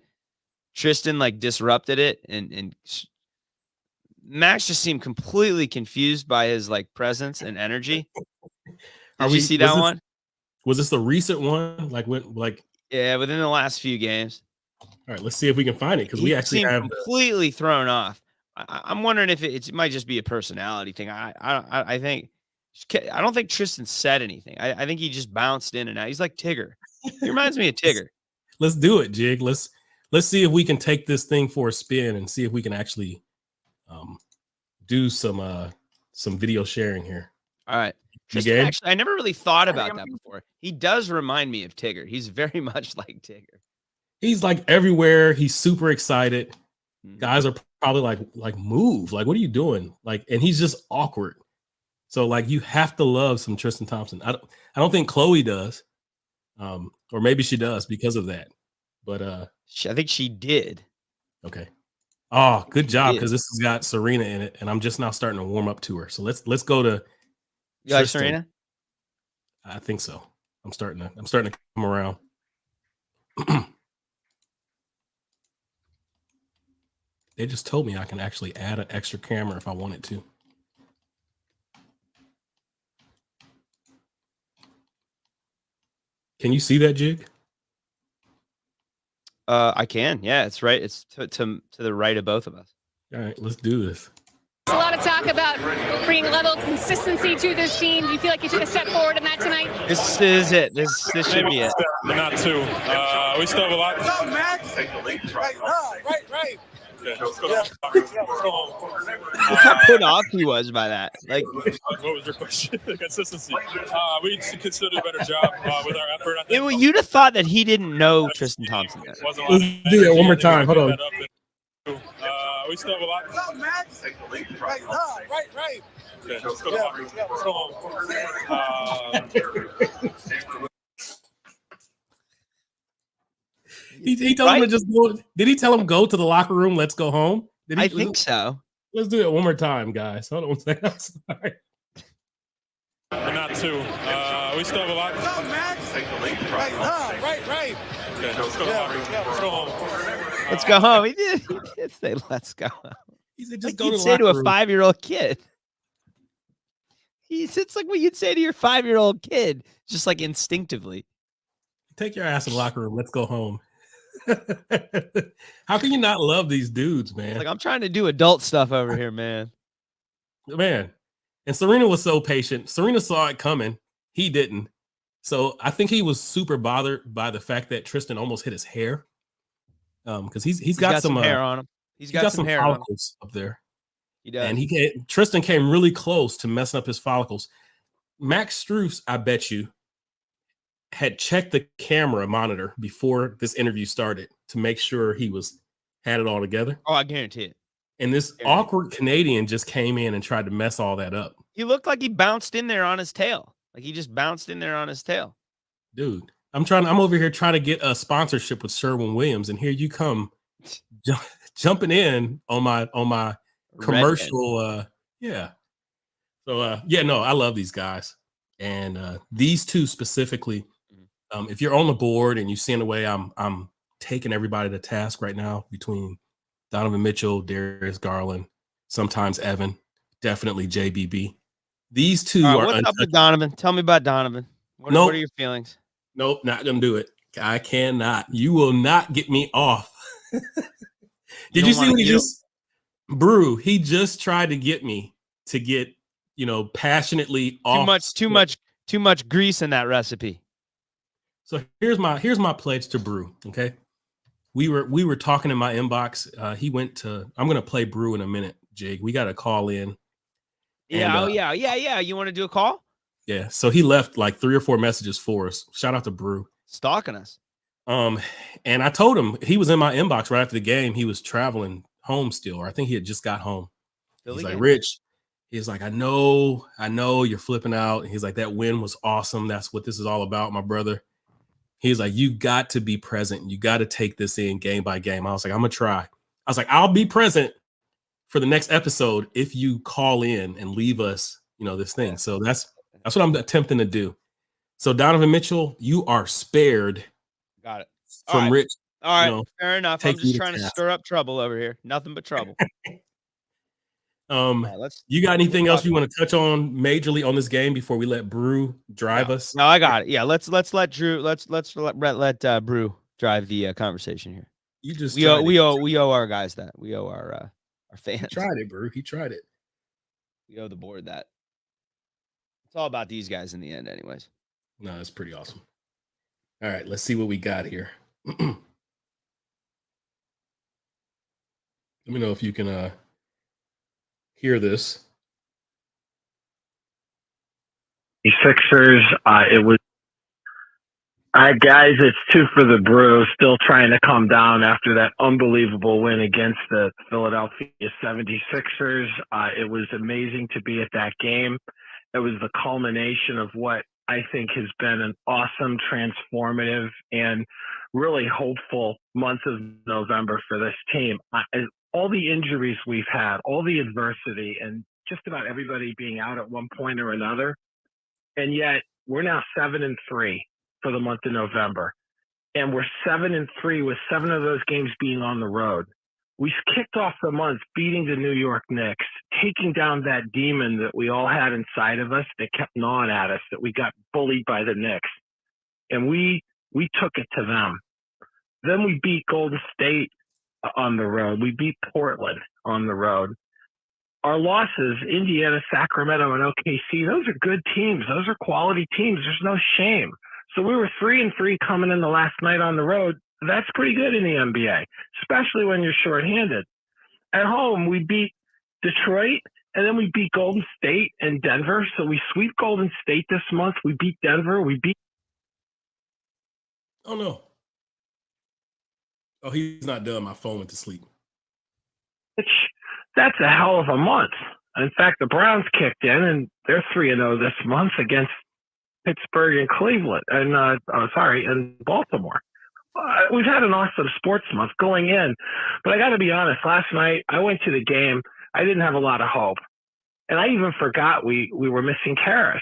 S1: Tristan like disrupted it and Max just seemed completely confused by his like presence and energy. Did you see that one?
S2: Was this the recent one?
S1: Yeah, within the last few games.
S2: All right, let's see if we can find it because we actually have
S1: completely thrown off. I'm wondering if it might just be a personality thing. I think I don't think Tristan said anything. I think he just bounced in and out. He's like Tigger. He reminds me of Tigger.
S2: Let's do it, Jig. Let's see if we can take this thing for a spin and see if we can actually do some video sharing here.
S1: All right. Tristan, actually, I never really thought about that before. He does remind me of Tigger. He's very much like Tigger.
S2: He's like everywhere. He's super excited. Guys are probably like move. Like, what are you doing? Like, and he's just awkward. So like you have to love some Tristan Thompson. I don't think Chloe does. Or maybe she does because of that. But
S1: I think she did.
S2: Okay. Oh, good job, because this has got Serena in it, and I'm just now starting to warm up to her. So let's go to
S1: you like Serena?
S2: I think so. I'm starting to come around. They just told me I can actually add an extra camera if I wanted to. Can you see that, Jig?
S1: I can. Yeah, it's right. It's to the right of both of us.
S2: All right, let's do this.
S4: There's a lot of talk about bringing level of consistency to this team. Do you feel like you took a step forward in that tonight?
S1: This is it. This should be it.
S5: Not two. We still have a lot.
S3: Go, Max. Right.
S5: Okay, let's go home.
S1: Look how put off he was by that. Like,
S5: what was your question? Consistency. We could still do a better job with our effort. I think.
S1: You'd have thought that he didn't know Tristan Thompson.
S2: Let's do that one more time. Hold on.
S5: We still have a lot.
S3: Go, Max. Right.
S5: Okay, let's go home.
S2: He told him to just go. Did he tell him go to the locker room? Let's go home.
S1: I think so.
S2: Let's do it one more time, guys. Hold on one second. I'm sorry.
S5: Not two. We still have a lot.
S3: Go, Max. Right.
S5: Okay, let's go home.
S1: Let's go home. He did say, "Let's go home."
S2: He said, "Just
S1: like
S2: go
S1: you'd
S2: to the
S1: say to a
S2: room.
S1: 5-year-old kid." It's like what you'd say to your 5-year-old kid, just like instinctively.
S2: Take your ass to the locker room. Let's go home. How can you not love these dudes, man?
S1: Like, I'm trying to do adult stuff over here, man.
S2: Man. And Serena was so patient. Serena saw it coming. He didn't. So I think he was super bothered by the fact that Tristan almost hit his hair. Because he's got some
S1: hair on him.
S2: He's got some hair follicles up there.
S1: He does.
S2: And Tristan came really close to messing up his follicles. Max Strus, I bet you, had checked the camera monitor before this interview started to make sure he had it all together.
S1: Oh, I guarantee it.
S2: And this awkward Canadian just came in and tried to mess all that up.
S1: He looked like he bounced in there on his tail. Like he just bounced in there on his tail.
S2: Dude, I'm over here trying to get a sponsorship with Sherwin-Williams, and here you come jumping in on my commercial. Yeah. So no, I love these guys. And these two specifically, if you're on the board and you're seeing the way I'm taking everybody to task right now between Donovan Mitchell, Darius Garland, sometimes Evan, definitely JBB. These two are
S1: what's up with Donovan? Tell me about Donovan. What are your feelings?
S2: Nope, not gonna do it. I cannot. You will not get me off. Did you see what he just Brew? He just tried to get me to get passionately off.
S1: Too much grease in that recipe.
S2: So here's my pledge to Brew. Okay, we were talking in my inbox. He went to. I'm gonna play Brew in a minute, Jig. We got to call in And
S1: Yeah. You want to do a call?
S2: yeah, so he left like 3 or 4 messages for us. Shout out to Brew.
S1: Stalking us.
S2: And I told him, he was in my inbox right after the game. He was traveling home still, or I think he had just got home.
S1: Philly
S2: He's like,
S1: game.
S2: Rich, he's like, I know you're flipping out. And he's like, that win was awesome. That's what this is all about, my brother. He's like, you got to be present. You got to take this in game by game. I was like, I'm gonna try. I was like, I'll be present for the next episode if you call in and leave us, this thing. So that's what I'm attempting to do. So Donovan Mitchell, you are spared.
S1: Got it.
S2: From
S1: right.
S2: Rich.
S1: All right, fair enough. I'm just trying to
S2: task.
S1: stir up trouble over here. Nothing but trouble.
S2: You got anything else you want to touch on majorly on this game before we let Brew drive us?
S1: No, I got it. Yeah, let's let Drew let Brew drive the conversation here.
S2: You just
S1: we owe our guys that. We owe our fans.
S2: He tried it, Brew. He tried it.
S1: We owe the board that. It's all about these guys in the end, anyways.
S2: No, that's pretty awesome. All right, let's see what we got here. Let me know if you can hear this.
S6: The Sixers, it was guys, it's 2 for the Brew, still trying to come down after that unbelievable win against the Philadelphia 76ers. It was amazing to be at that game. It was the culmination of what I think has been an awesome, transformative, and really hopeful month of November for this team. All the injuries we've had, all the adversity, and just about everybody being out at one point or another. And yet we're now 7-3 for the month of November. And we're 7-3 with 7 of those games being on the road. We kicked off the month beating the New York Knicks, taking down that demon that we all had inside of us that kept gnawing at us, that we got bullied by the Knicks. And we took it to them. Then we beat Golden State on the road. We beat Portland on the road. Our losses, Indiana, Sacramento, and OKC, those are good teams. Those are quality teams. There's no shame. So we were 3-3 coming in the last night on the road. That's pretty good in the NBA, especially when you're shorthanded. At home, we beat Detroit, and then we beat Golden State and Denver. So we sweep Golden State this month. We beat Denver. We beat.
S2: Oh, no. Oh, he's not done. My phone went to sleep.
S6: That's a hell of a month. In fact, the Browns kicked in, and they're 3-0 this month against Pittsburgh and Cleveland, and Baltimore. We've had an awesome sports month going in, but I got to be honest. Last night I went to the game. I didn't have a lot of hope, and I even forgot we were missing Karras,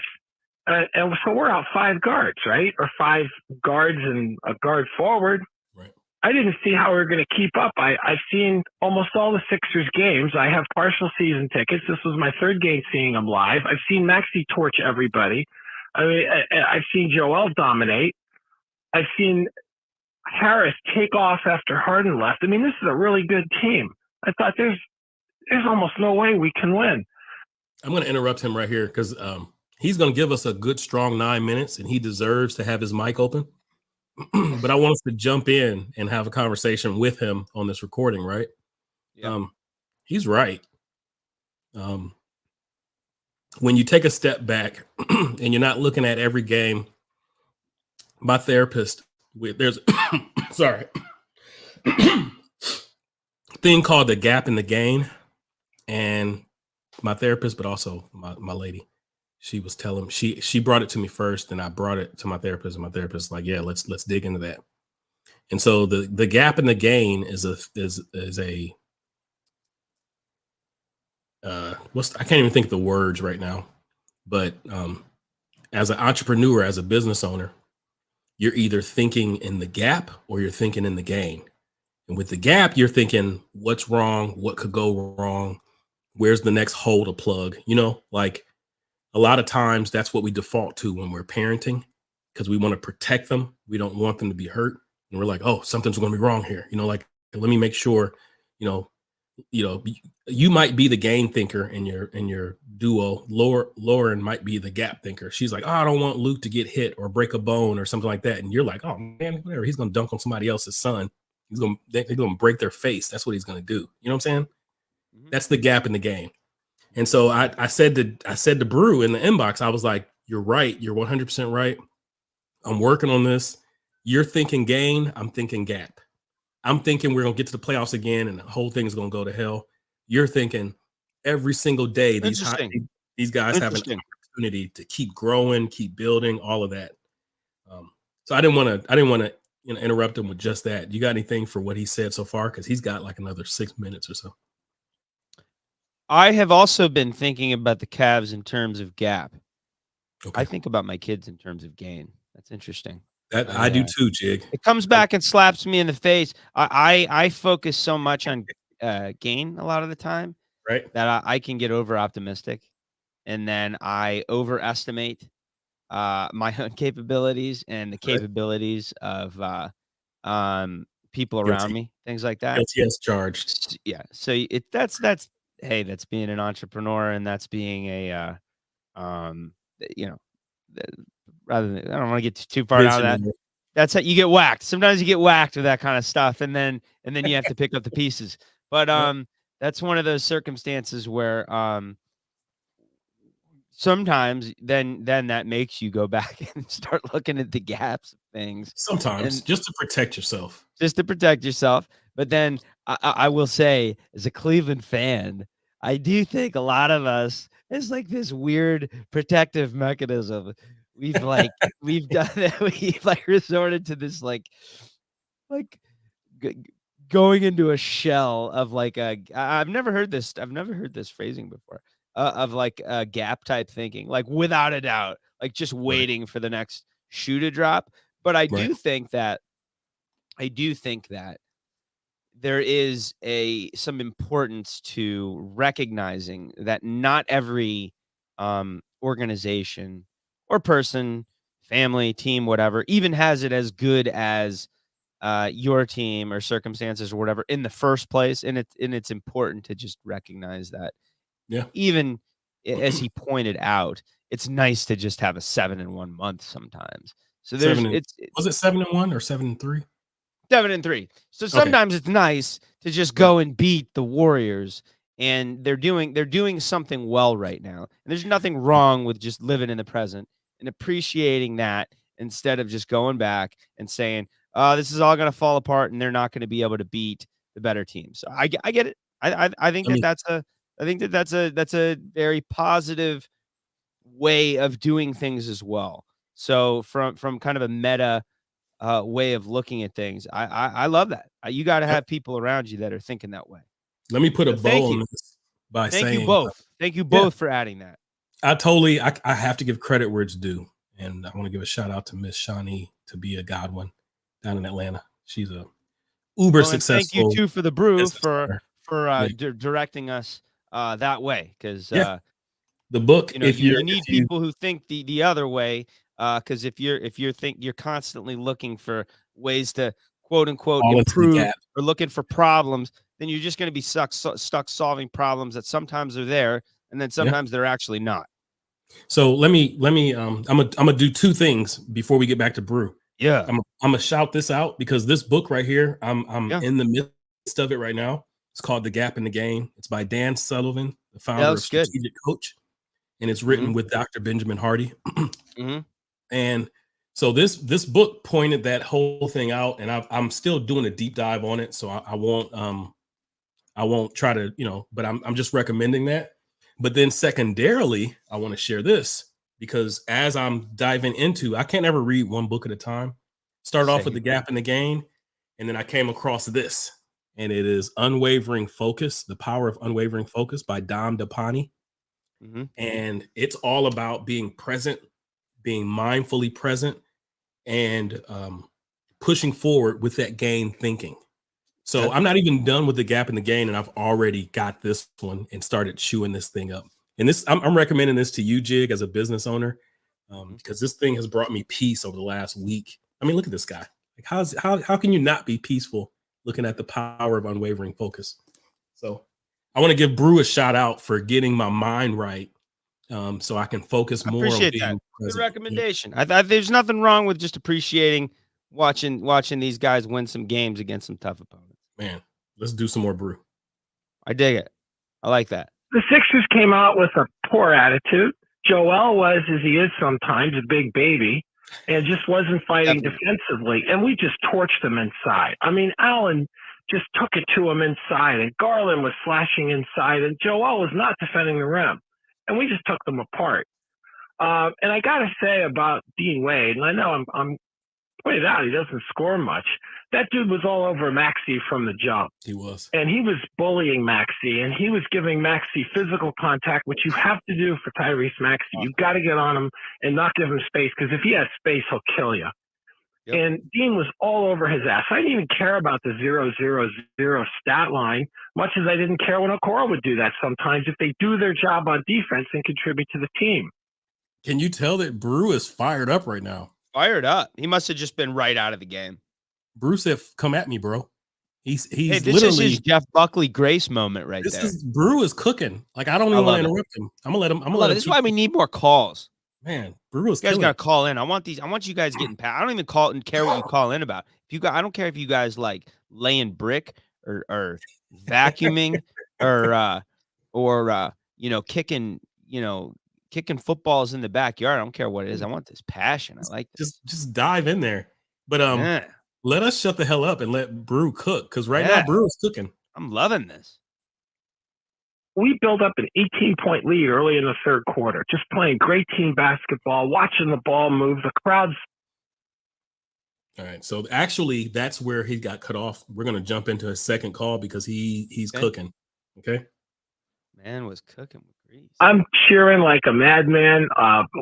S6: and so we're out 5 guards, right, or 5 guards and a guard forward.
S2: Right.
S6: I didn't see how we were going to keep up. I've seen almost all the Sixers games. I have partial season tickets. This was my 3rd game seeing them live. I've seen Maxey torch everybody. I mean, I've seen Joel dominate. I've seen Harris take off after Harden left. I mean, this is a really good team. I thought there's almost no way we can win.
S2: I'm going to interrupt him right here because he's going to give us a good, strong 9 minutes, and he deserves to have his mic open. But I want us to jump in and have a conversation with him on this recording, right?
S1: Yeah.
S2: He's right. When you take a step back and you're not looking at every game, my therapist, there's sorry, thing called the gap in the gain, and my therapist, but also my lady, she was telling she brought it to me first, and I brought it to my therapist, and my therapist was like, yeah, let's dig into that. And so the gap in the gain is a I can't even think of the words right now, but as an entrepreneur, as a business owner, you're either thinking in the gap or you're thinking in the gain. And with the gap, you're thinking what's wrong, what could go wrong, where's the next hole to plug, like a lot of times that's what we default to when we're parenting, because we want to protect them. We don't want them to be hurt. And we're like, oh, something's going to be wrong here. Like, let me make sure, you might be the gain thinker in your duo. Lauren might be the gap thinker. She's like, oh, I don't want Luke to get hit or break a bone or something like that. And you're like, oh man, whatever. He's going to dunk on somebody else's son. They're going to break their face. That's what he's going to do. You know what I'm saying? Mm-hmm. That's the gap in the game. And so I said to Brew in the inbox, I was like, "You're right. You're 100% right. I'm working on this. You're thinking gain. I'm thinking gap. I'm thinking we're gonna get to the playoffs again, and the whole thing is gonna go to hell. You're thinking every single day
S1: Interesting.
S2: these guys have an
S1: Interesting.
S2: opportunity to keep growing, keep building, all of that. So I didn't want to interrupt him with just that. You got anything for what he said so far? Because he's got like another 6 minutes or so.
S1: I have also been thinking about the Cavs in terms of gap.
S2: Okay,
S1: I think about my kids in terms of gain. That's interesting.
S2: that I do too, Jig.
S1: It comes back and slaps me in the face. I focus so much on gain a lot of the time
S2: Right,
S1: that I can get over optimistic, and then I overestimate my own capabilities and the
S2: right.
S1: capabilities of people around
S2: Guilty,
S1: me, things like that.
S2: guilty as charged.
S1: Yeah, so that's hey, that's being an entrepreneur, and that's being a you know, rather than I don't want to get too far out of that.
S2: Visionary.
S1: That's how you get whacked. Sometimes you get whacked with that kind of stuff, and then you have to pick up the pieces. But
S2: Yep.
S1: that's one of those circumstances where sometimes then that makes you go back and start looking at the gaps of things
S2: Sometimes
S1: and
S2: just to protect yourself.
S1: just to protect yourself. But then I will say, as a Cleveland fan, I do think a lot of us it's like this weird protective mechanism. We've done that. We've like resorted to this like going into a shell of like a I've never heard this. I've never heard this phrasing before. Of like a gap type thinking, like without a doubt, like just
S2: Right,
S1: waiting for the next shoe to drop. But I
S2: right.
S1: do think that there is some importance to recognizing that not every organization or person, family, team, whatever, even has it as good as your team or circumstances or whatever in the first place. And it's important to just recognize that
S2: Yeah.
S1: even as he pointed out, it's nice to just have a 7-1 month sometimes. So there's
S2: 7 and was it 7-1 or 7-3?
S1: 7-3. So
S2: Okay.
S1: sometimes it's nice to just
S2: Right.
S1: go and beat the Warriors, and they're doing something well right now. And there's nothing wrong with just living in the present and appreciating that instead of just going back and saying, this is all going to fall apart and they're not going to be able to beat the better team. So I get it. I think
S2: Let me
S1: that's a very positive way of doing things as well. So from kind of a meta way of looking at things. I love that. You got to
S2: yep.
S1: have people around you that are thinking that way.
S2: Let me put a
S1: So
S2: bow on this by
S1: thank you
S2: saying,
S1: both. Thank you
S2: yeah,
S1: both for adding that.
S2: I have to give credit where it's due. And I want to give a shout out to Miss Shawnee Tabia Godwin down in Atlanta. She's a uber
S1: Well, and thank you
S2: successful
S1: too for the brew
S2: business owner. Yeah.
S1: directing us that way because
S2: Yeah. The book,
S1: you know you need people who think the other way because if you're constantly looking for ways to quote unquote
S2: fall into the
S1: improve
S2: gap.
S1: or looking for problems, then you're just going to be stuck solving problems that sometimes are there and then
S2: Yeah.
S1: sometimes they're actually not.
S2: So let me I'm gonna do two things before we get back to Brew.
S1: Yeah.
S2: I'm gonna shout this out because this book right here, I'm
S1: Yeah.
S2: in the midst of it right now. It's called The Gap in the Game. It's by Dan Sullivan, the
S1: Yeah,
S2: founder of
S1: that's good.
S2: Strategic Coach, and it's
S1: Mhm.
S2: written with Dr. Benjamin Hardy.
S1: Mhm.
S2: And so this book pointed that whole thing out, and I'm still doing a deep dive on it. So I won't try to, but I'm just recommending that. But then secondarily, I want to share this because as I'm diving into, I can't ever read one book at a time. Started off with The
S1: Same.
S2: Gap in the Game, and then I came across this, and it is Unwavering Focus, The Power of Unwavering Focus by Dom DePani.
S1: Mhm.
S2: And it's all about being present, being mindfully present, and pushing forward with that gain thinking. So
S1: Okay.
S2: I'm not even done with The Gap in the Game, and I've already got this one and started chewing this thing up. And this, I'm recommending this to you, Jig, as a business owner, because this thing has brought me peace over the last week. I mean, look at this guy. Like, how can you not be peaceful looking at the power of unwavering focus? So I want to give Brew a shout out for getting my mind right, so I can focus
S1: I
S2: more on
S1: appreciate
S2: being
S1: that. Good
S2: present.
S1: recommendation. There's nothing wrong with just appreciating watching these guys win some games against some tough opponents.
S2: Man, let's do some more Brew.
S1: I dig it. I like that.
S6: The Sixers came out with a poor attitude. Joel was, as he is sometimes, a big baby and just wasn't fighting defensively. And we just torched them inside. I mean, Allen just took it to him inside, and Garland was slashing inside, and Joel was not defending the rim. And we just took them apart. And I got to say about Dean Wade, and I know I'm pointed out he doesn't score much. That dude was all over Maxey from the jump.
S2: He was.
S6: And he was bullying Maxey, and he was giving Maxey physical contact, which you have to do for Tyrese Maxey. You've got to get on him and not give him space, because if he has space, he'll kill you. Yep. And Dean was all over his ass. I didn't even care about the 0-0-0 stat line, much as I didn't care when Okoro would do that sometimes if they do their job on defense and contribute to the team.
S2: Can you tell that Brew is fired up right now?
S1: Fired up. He must have just been right out of the game.
S2: Brew said, "Come at me, bro." He's
S1: hey, this
S2: literally
S1: is his Jeff Buckley Grace moment right there.
S2: Brew is cooking. Like, I don't even want to interrupt him. I'm gonna let him.
S1: This is why we need more calls.
S2: Man, Brew is.
S1: You guys got to call in. I want you guys getting past. I don't even call and care what you call in about. If you guys, I don't care if you guys like laying brick or vacuuming or kicking footballs in the backyard. I don't care what it is. I want this passion. I like this.
S2: Just dive in there. But let us shut the hell up and let Brew cook, because right now Brew is cooking.
S1: I'm loving this.
S6: We built up an 18-point lead early in the third quarter, just playing great team basketball, watching the ball move. The crowd's.
S2: All right, so actually that's where he got cut off. We're going to jump into his second call because he's cooking. Okay.
S1: Man was cooking with grease.
S6: I'm cheering like a madman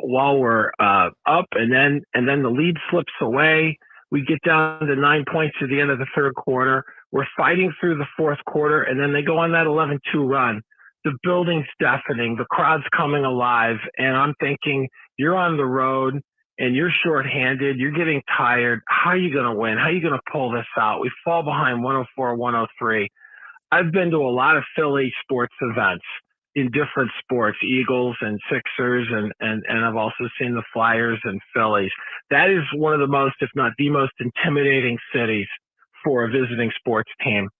S6: while we're up, and then the lead slips away. We get down to 9 points at the end of the third quarter. We're fighting through the fourth quarter, and then they go on that 11-2 run. The building's deafening. The crowd's coming alive, and I'm thinking, you're on the road, and you're shorthanded. You're getting tired. How are you going to win? How are you going to pull this out? We fall behind 104-103. I've been to a lot of Philly sports events in different sports, Eagles and Sixers, and I've also seen the Flyers and Phillies. That is one of the most, if not the most intimidating cities for a visiting sports team.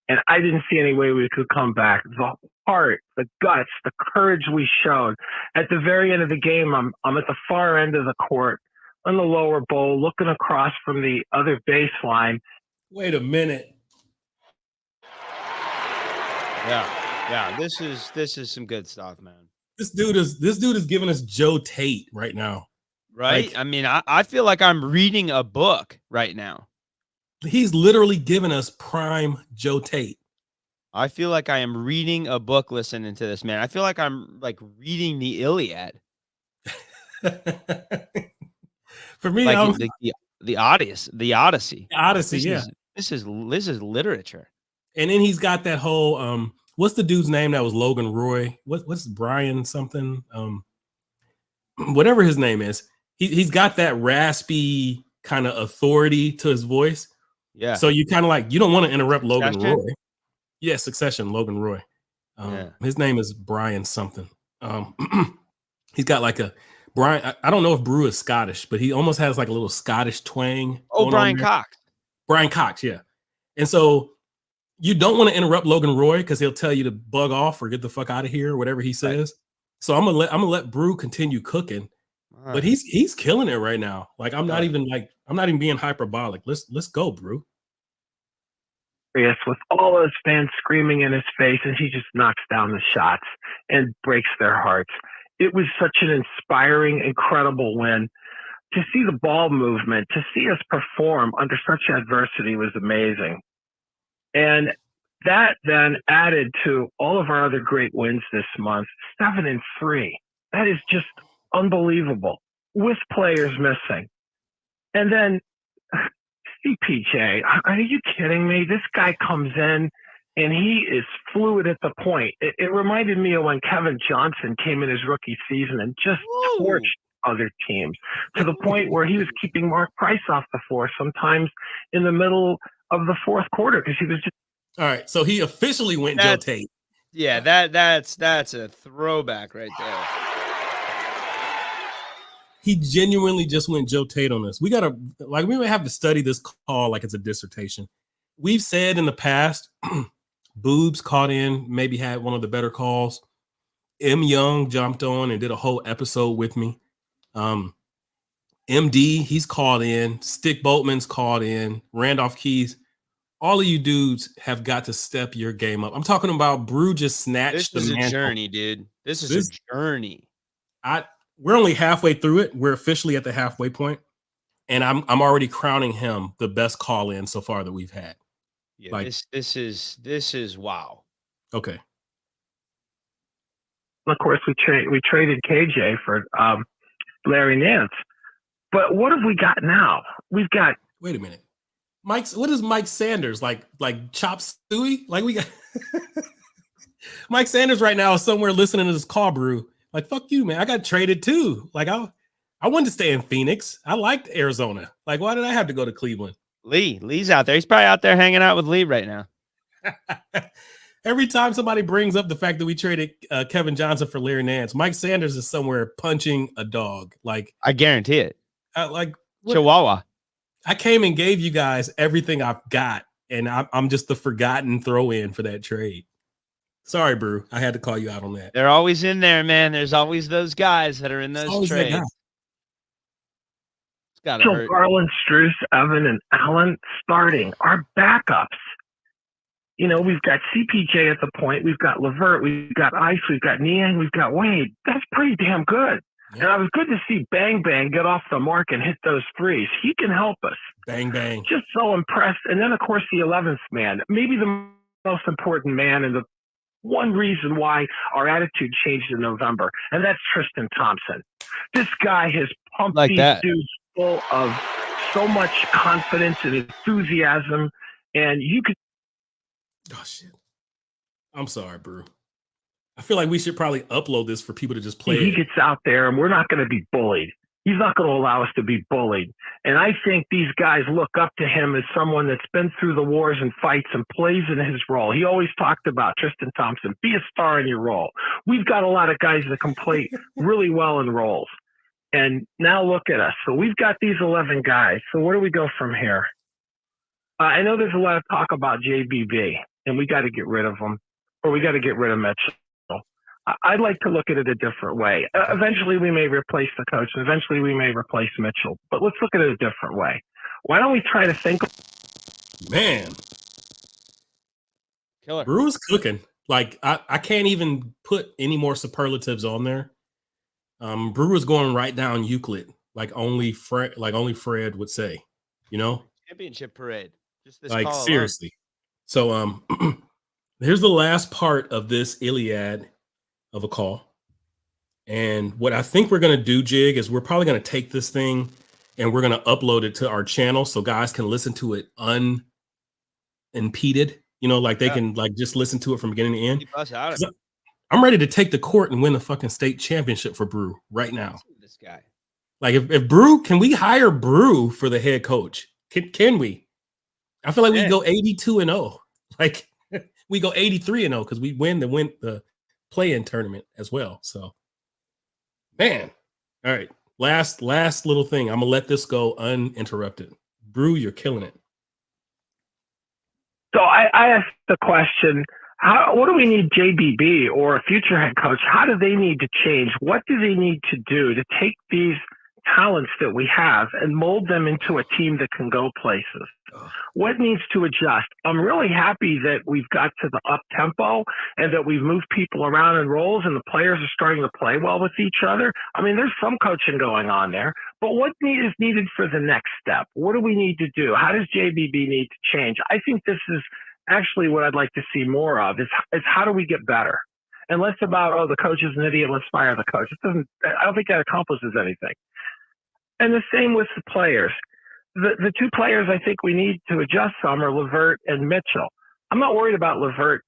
S6: And I didn't see any way we could come back. The heart, the guts, the courage we showed. At the very end of the game, I'm at the far end of the court on the lower bowl, looking across from the other baseline.
S2: Wait a minute.
S1: Yeah, this is some good stuff, man.
S2: This dude is giving us Joe Tate right now.
S1: Right?
S2: Like,
S1: I mean, I feel like I'm reading a book right now.
S2: He's literally giving us prime Joe Tate.
S1: I feel like I am reading a book listening to this, man. I feel like I'm like reading the Iliad.
S2: For me,
S1: like the Odyssey.
S2: The Odyssey,
S1: This is literature.
S2: And then he's got that whole what's the dude's name that was Logan Roy? What's Brian something? Whatever his name is. He's got that raspy kind of authority to his voice.
S1: Yeah.
S2: So you kind of like, you don't want to interrupt Logan
S1: Succession?
S2: Roy. Yeah, Succession, Logan Roy. His name is Brian something. He's got like a Brian. I don't know if Brew is Scottish, but he almost has like a little Scottish twang.
S1: Oh, Brian Cox.
S2: Brian Cox, yeah. And so you don't want to interrupt Logan Roy because he'll tell you to bug off or get the fuck out of here or whatever he says. Right. So I'm gonna let Brew continue cooking. Right. But he's killing it right now. Like I'm not even being hyperbolic. Let's go, Brew.
S6: Yes, with all those fans screaming in his face, and he just knocks down the shots and breaks their hearts. It was such an inspiring, incredible win. To see the ball movement, to see us perform under such adversity was amazing. And that then added to all of our other great wins this month, 7-3. That is just unbelievable with players missing. And then CPJ, are you kidding me? This guy comes in and he is fluid at the point. It reminded me of when Kevin Johnson came in his rookie season and just torched other teams to the point where he was keeping Mark Price off the floor sometimes in the middle of the fourth quarter because he was just.
S2: All right, so he officially went Joe Tate.
S1: Yeah, that's a throwback right there.
S2: He genuinely just went Joe Tate on us. We may have to study this call like it's a dissertation. We've said in the past, Boobs caught in, maybe had one of the better calls. M. Young jumped on and did a whole episode with me. MD, he's called in. Stick Boatman's called in. Randolph Keys. All of you dudes have got to step your game up. I'm talking about Brew just snatched
S1: This is
S2: the
S1: a
S2: mantle.
S1: journey, dude. This is a journey.
S2: We're only halfway through it. We're officially at the halfway point, and I'm already crowning him the best call in so far that we've had.
S1: Yeah,
S2: Like,
S1: this is wow.
S2: Okay.
S6: Of course, we traded KJ for Larry Nance. But what have we got now? We've got.
S2: Wait a minute, what is Mike Sanders like chop suey? Like we got Mike Sanders right now is somewhere listening to this call, Brew. Like, fuck you, man. I got traded too. Like I wanted to stay in Phoenix. I liked Arizona. Like, why did I have to go to Cleveland?
S1: Lee's out there. He's probably out there hanging out with Lee right now.
S2: Every time somebody brings up the fact that we traded Kevin Johnson for Larry Nance, Mike Sanders is somewhere punching a dog. Like,
S1: I guarantee it. Chihuahua.
S2: I came and gave you guys everything I've got, and I'm just the forgotten throw in for that trade. Sorry, Brew. I had to call you out on that.
S1: They're always in there, man. There's always those guys that are in those trades. It's gotta hurt.
S6: Garland, Strus, Evan, and Allen starting. Our backups. You know, we've got CPJ at the point. We've got Levert. We've got Ice. We've got Niang. We've got Wade. That's pretty damn good. Yeah. And I was good to see Bang Bang get off the mark and hit those threes. He can help us.
S2: Bang Bang.
S6: Just so impressed. And then, of course, the 11th man. Maybe the most important man and the one reason why our attitude changed in November, and that's Tristan Thompson. This guy has pumped these dudes full of so much confidence and enthusiasm, and you could.
S2: Oh shit! I'm sorry, Brew. I feel like we should probably upload this for people to just play.
S6: He gets out there, and we're not going to be bullied. He's not going to allow us to be bullied. And I think these guys look up to him as someone that's been through the wars and fights and plays in his role. He always talked about Tristan Thompson, be a star in your role. We've got a lot of guys that can play really well in roles. And now look at us. So we've got these 11 guys. So where do we go from here? I know there's a lot of talk about JBB, and we got to get rid of him, or we got to get rid of Mitchell. I'd like to look at it a different way. Eventually, we may replace the coach, and eventually we may replace Mitchell. But let's look at it a different way. Why don't we try to think?
S2: Man,
S1: killer.
S2: Brew's cooking. Like I can't even put any more superlatives on there. Brew is going right down Euclid, like only Fred would say. You know,
S1: championship parade. Just this
S2: like seriously. So here's the last part of this Iliad of a call. And what I think we're going to do, Jig, is we're probably going to take this thing and we're going to upload it to our channel so guys can listen to it unimpeded. You know, like they can like just listen to it from beginning to end.
S1: Keep us out of it.
S2: I'm ready to take the court and win the fucking state championship for Brew right now.
S1: This guy.
S2: Like if Brew, can we hire Brew for the head coach? Can we? I feel like we go 82-0. Like we go 83-0 because we win the play-in tournament as well. So, man, all right. Last little thing. I'm gonna let this go uninterrupted. Brew, you're killing it.
S6: So I asked the question: what do we need JBB or a future head coach? How do they need to change? What do they need to do to take these talents that we have and mold them into a team that can go places? What needs to adjust? I'm really happy that we've got to the up tempo and that we've moved people around in roles and the players are starting to play well with each other. I mean, there's some coaching going on there, but what is needed for the next step? What do we need to do? How does JBB need to change? I think this is actually what I'd like to see more of is how do we get better? And less about, oh, the coach is an idiot, let's fire the coach. I don't think that accomplishes anything. And the same with the players. The two players I think we need to adjust some are Levert and Mitchell. I'm not worried about Levert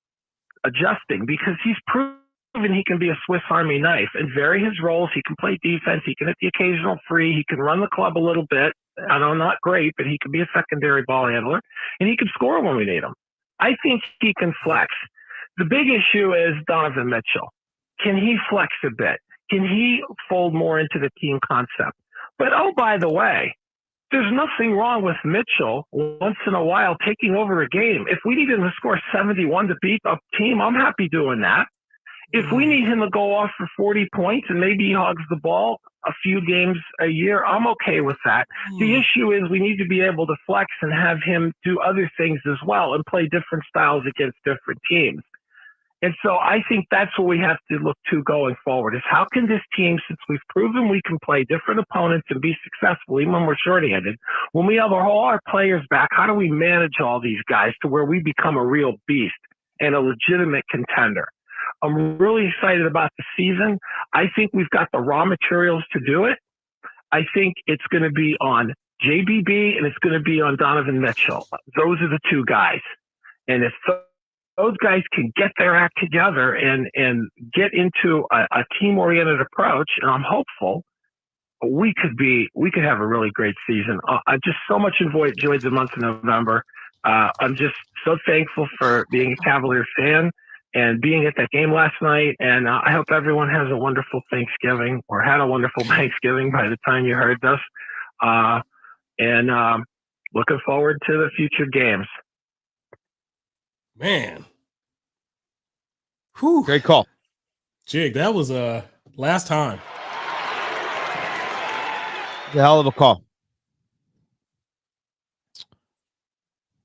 S6: adjusting because he's proven he can be a Swiss Army knife and vary his roles. He can play defense. He can hit the occasional free. He can run the club a little bit. I know not great, but he can be a secondary ball handler, and he can score when we need him. I think he can flex. The big issue is Donovan Mitchell. Can he flex a bit? Can he fold more into the team concept? But, oh, by the way, there's nothing wrong with Mitchell once in a while taking over a game. If we need him to score 71 to beat a team, I'm happy doing that. If we need him to go off for 40 points and maybe he hogs the ball a few games a year, I'm okay with that. The issue is we need to be able to flex and have him do other things as well and play different styles against different teams. And so I think that's what we have to look to going forward is how can this team, since we've proven we can play different opponents and be successful, even when we're shorthanded, when we have all our players back, how do we manage all these guys to where we become a real beast and a legitimate contender? I'm really excited about the season. I think we've got the raw materials to do it. I think it's going to be on JBB and it's going to be on Donovan Mitchell. Those are the two guys. And if those guys can get their act together and get into a team-oriented approach, and I'm hopeful, we could have a really great season. I just so much enjoyed the month of November. I'm just so thankful for being a Cavalier fan and being at that game last night. And I hope everyone has a wonderful Thanksgiving or had a wonderful Thanksgiving by the time you heard this. And looking forward to the future games.
S2: Man.
S1: Whew. Great call.
S2: Jig, that was last time.
S1: It's a hell of a call.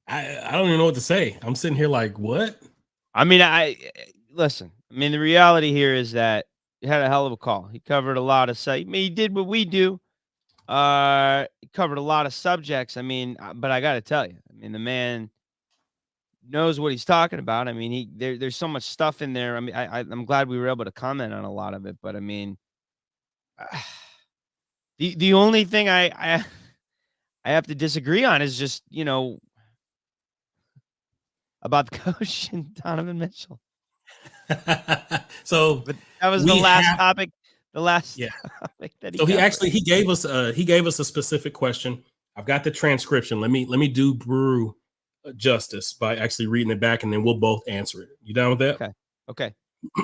S2: I don't even know what to say. I'm sitting here like, what?
S1: I mean, listen. I mean, the reality here is that he had a hell of a call. He covered a lot of I mean, he did what we do. He covered a lot of subjects. I mean, but I got to tell you, I mean, the man knows what he's talking about. I mean, there's so much stuff in there. I mean, I'm glad we were able to comment on a lot of it, but I mean, the only thing I have to disagree on is just, you know, about the coach and Donovan Mitchell.
S2: So,
S1: but that was the last topic. The last topic that
S2: he gave us a specific question. I've got the transcription. Let me do Brew justice by actually reading it back, and then we'll both answer it. You down with that?
S1: Okay.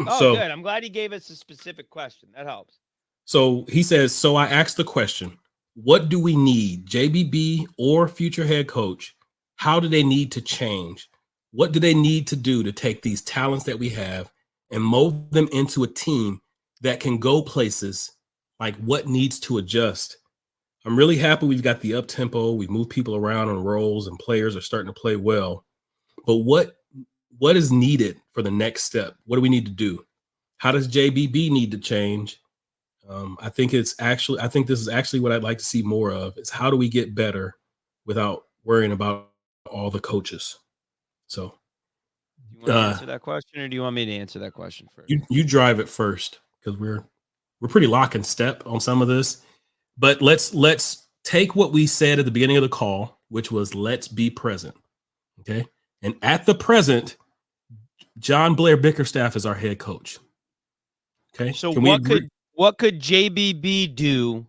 S1: Oh, good. I'm glad he gave us a specific question. That helps.
S2: So he says, so I asked the question, what do we need, JBB or future head coach? How do they need to change? What do they need to do to take these talents that we have and mold them into a team that can go places? Like, what needs to adjust? I'm really happy we've got the up tempo. We've moved people around on roles and players are starting to play well. But what is needed for the next step? What do we need to do? How does JBB need to change? I think this is actually what I'd like to see more of is how do we get better without worrying about all the coaches? So
S1: do you want to answer that question, or do you want me to answer that question first?
S2: You drive it first, because we're pretty lock and step on some of this. But let's take what we said at the beginning of the call, which was let's be present. Okay. And at the present, John Blair Bickerstaff is our head coach. Okay.
S1: So what could JBB do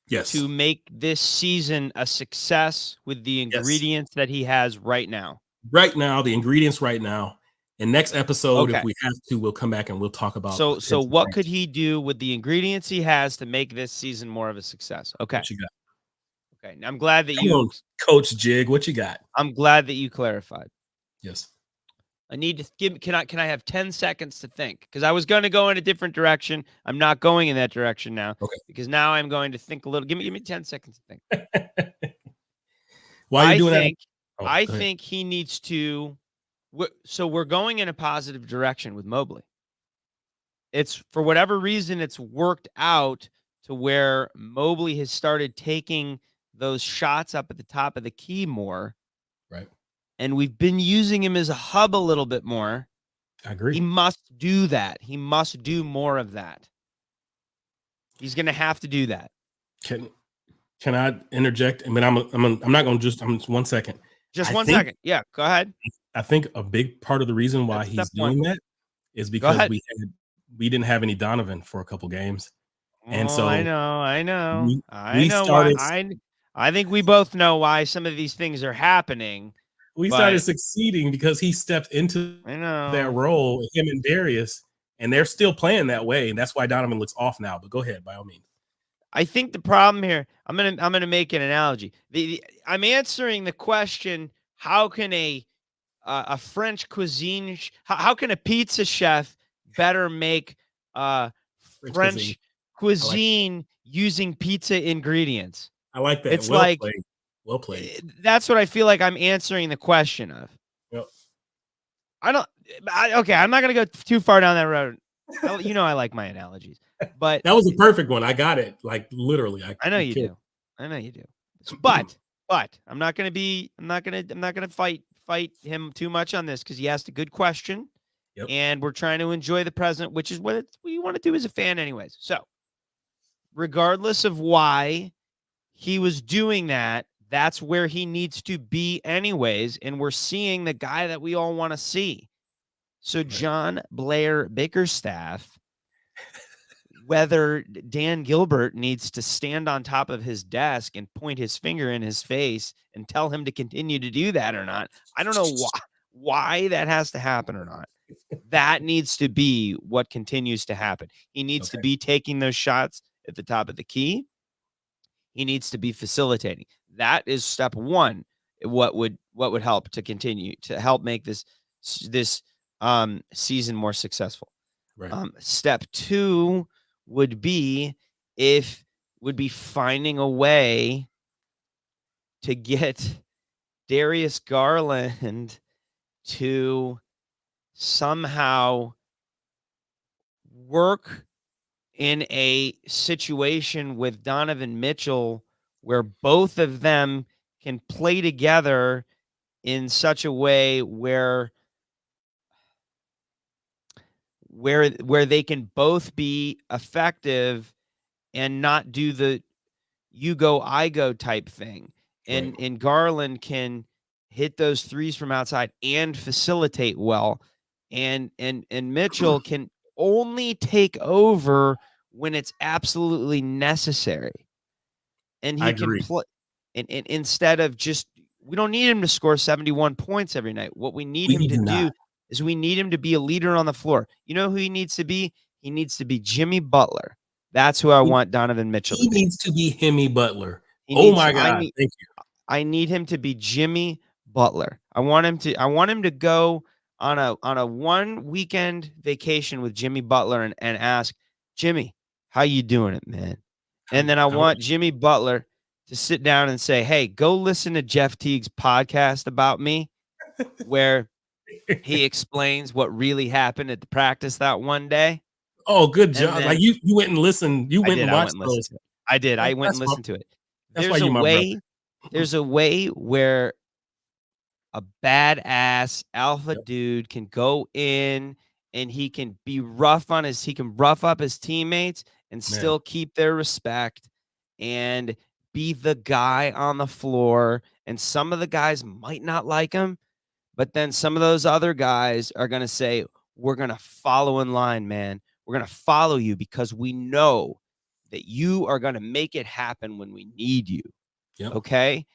S1: to make this season a success with the ingredients that he has right now?
S2: Right now, the ingredients right now. And next episode, if we have to, we'll come back and we'll talk about.
S1: So what could he do with the ingredients he has to make this season more of a success? Okay.
S2: What you got?
S1: Okay. I'm glad that
S2: Coach Jig, what you got?
S1: I'm glad that you clarified.
S2: Yes.
S1: I need to give. Can I have 10 seconds to think? Because I was going to go in a different direction. I'm not going in that direction now.
S2: Okay.
S1: Because now I'm going to think a little. Give me 10 seconds to think.
S2: Why are you doing that?
S1: I think he needs to. So we're going in a positive direction with Mobley. It's for whatever reason, it's worked out to where Mobley has started taking those shots up at the top of the key more.
S2: Right.
S1: And we've been using him as a hub a little bit more.
S2: I agree.
S1: He must do that. He must do more of that. He's going to have to do that.
S2: Can I interject? I mean, I'm not going to just 1 second.
S1: Just 1 second. Yeah, go ahead.
S2: I think a big part of the reason why he's doing that is because we didn't have any Donovan for a couple games. And so
S1: I know. I think we both know why some of these things are happening.
S2: We started succeeding because he stepped into that role, him and Darius, and they're still playing that way. And that's why Donovan looks off now. But go ahead, by all means.
S1: I think the problem here, I'm gonna make an analogy. I'm answering the question: how can a French cuisine? How can a pizza chef better make French cuisine using pizza ingredients.
S2: I like that.
S1: It's
S2: Well
S1: like
S2: played. Well played.
S1: That's what I feel like I'm answering the question of.
S2: Yep.
S1: Okay, I'm not gonna go too far down that road. I like my analogies, but
S2: That was a perfect one. I got it. Like literally.
S1: I know you do. I know you do. But I'm not gonna fight him too much on this because he asked a good question.
S2: Yep.
S1: And we're trying to enjoy the present, which is what you want to do as a fan anyways. So regardless of why he was doing that, that's where he needs to be anyways. And we're seeing the guy that we all want to see. So John Blair Bickerstaff, whether Dan Gilbert needs to stand on top of his desk and point his finger in his face and tell him to continue to do that or not, I don't know why that has to happen or not. That needs to be what continues to happen. He needs to be taking those shots at the top of the key. He needs to be facilitating. That is step one. What would help to continue to help make this season more successful.
S2: Right.
S1: Step two would be finding a way to get Darius Garland to somehow work in a situation with Donovan Mitchell where both of them can play together in such a way where they can both be effective and not do the you go, I go type thing. And Garland can hit those threes from outside and facilitate well. And Mitchell can only take over when it's absolutely necessary. And he can play and instead of just, we don't need him to score 71 points every night. What we need him to do is we need him to be a leader on the floor. You know who he needs to be? He needs to be Jimmy Butler. That's who I want Donovan Mitchell to be.
S2: He needs to be Jimmy Butler. My God. Thank you.
S1: I need him to be Jimmy Butler. I want him to go on a 1 weekend vacation with Jimmy Butler and ask, Jimmy, how you doing it, man? And then I want Jimmy Butler to sit down and say, hey, go listen to Jeff Teague's podcast about me, where he explains what really happened at the practice that one day.
S2: Oh, good job. Then, like you went and listened. You went and watched those.
S1: I did. I went and listened to it.
S2: There's
S1: a way where a badass alpha dude can go in and he can rough up his teammates and still keep their respect and be the guy on the floor. And some of the guys might not like him, but then some of those other guys are going to say, we're going to follow in line, man. We're going to follow you because we know that you are going to make it happen when we need you.
S2: Yep.
S1: Okay.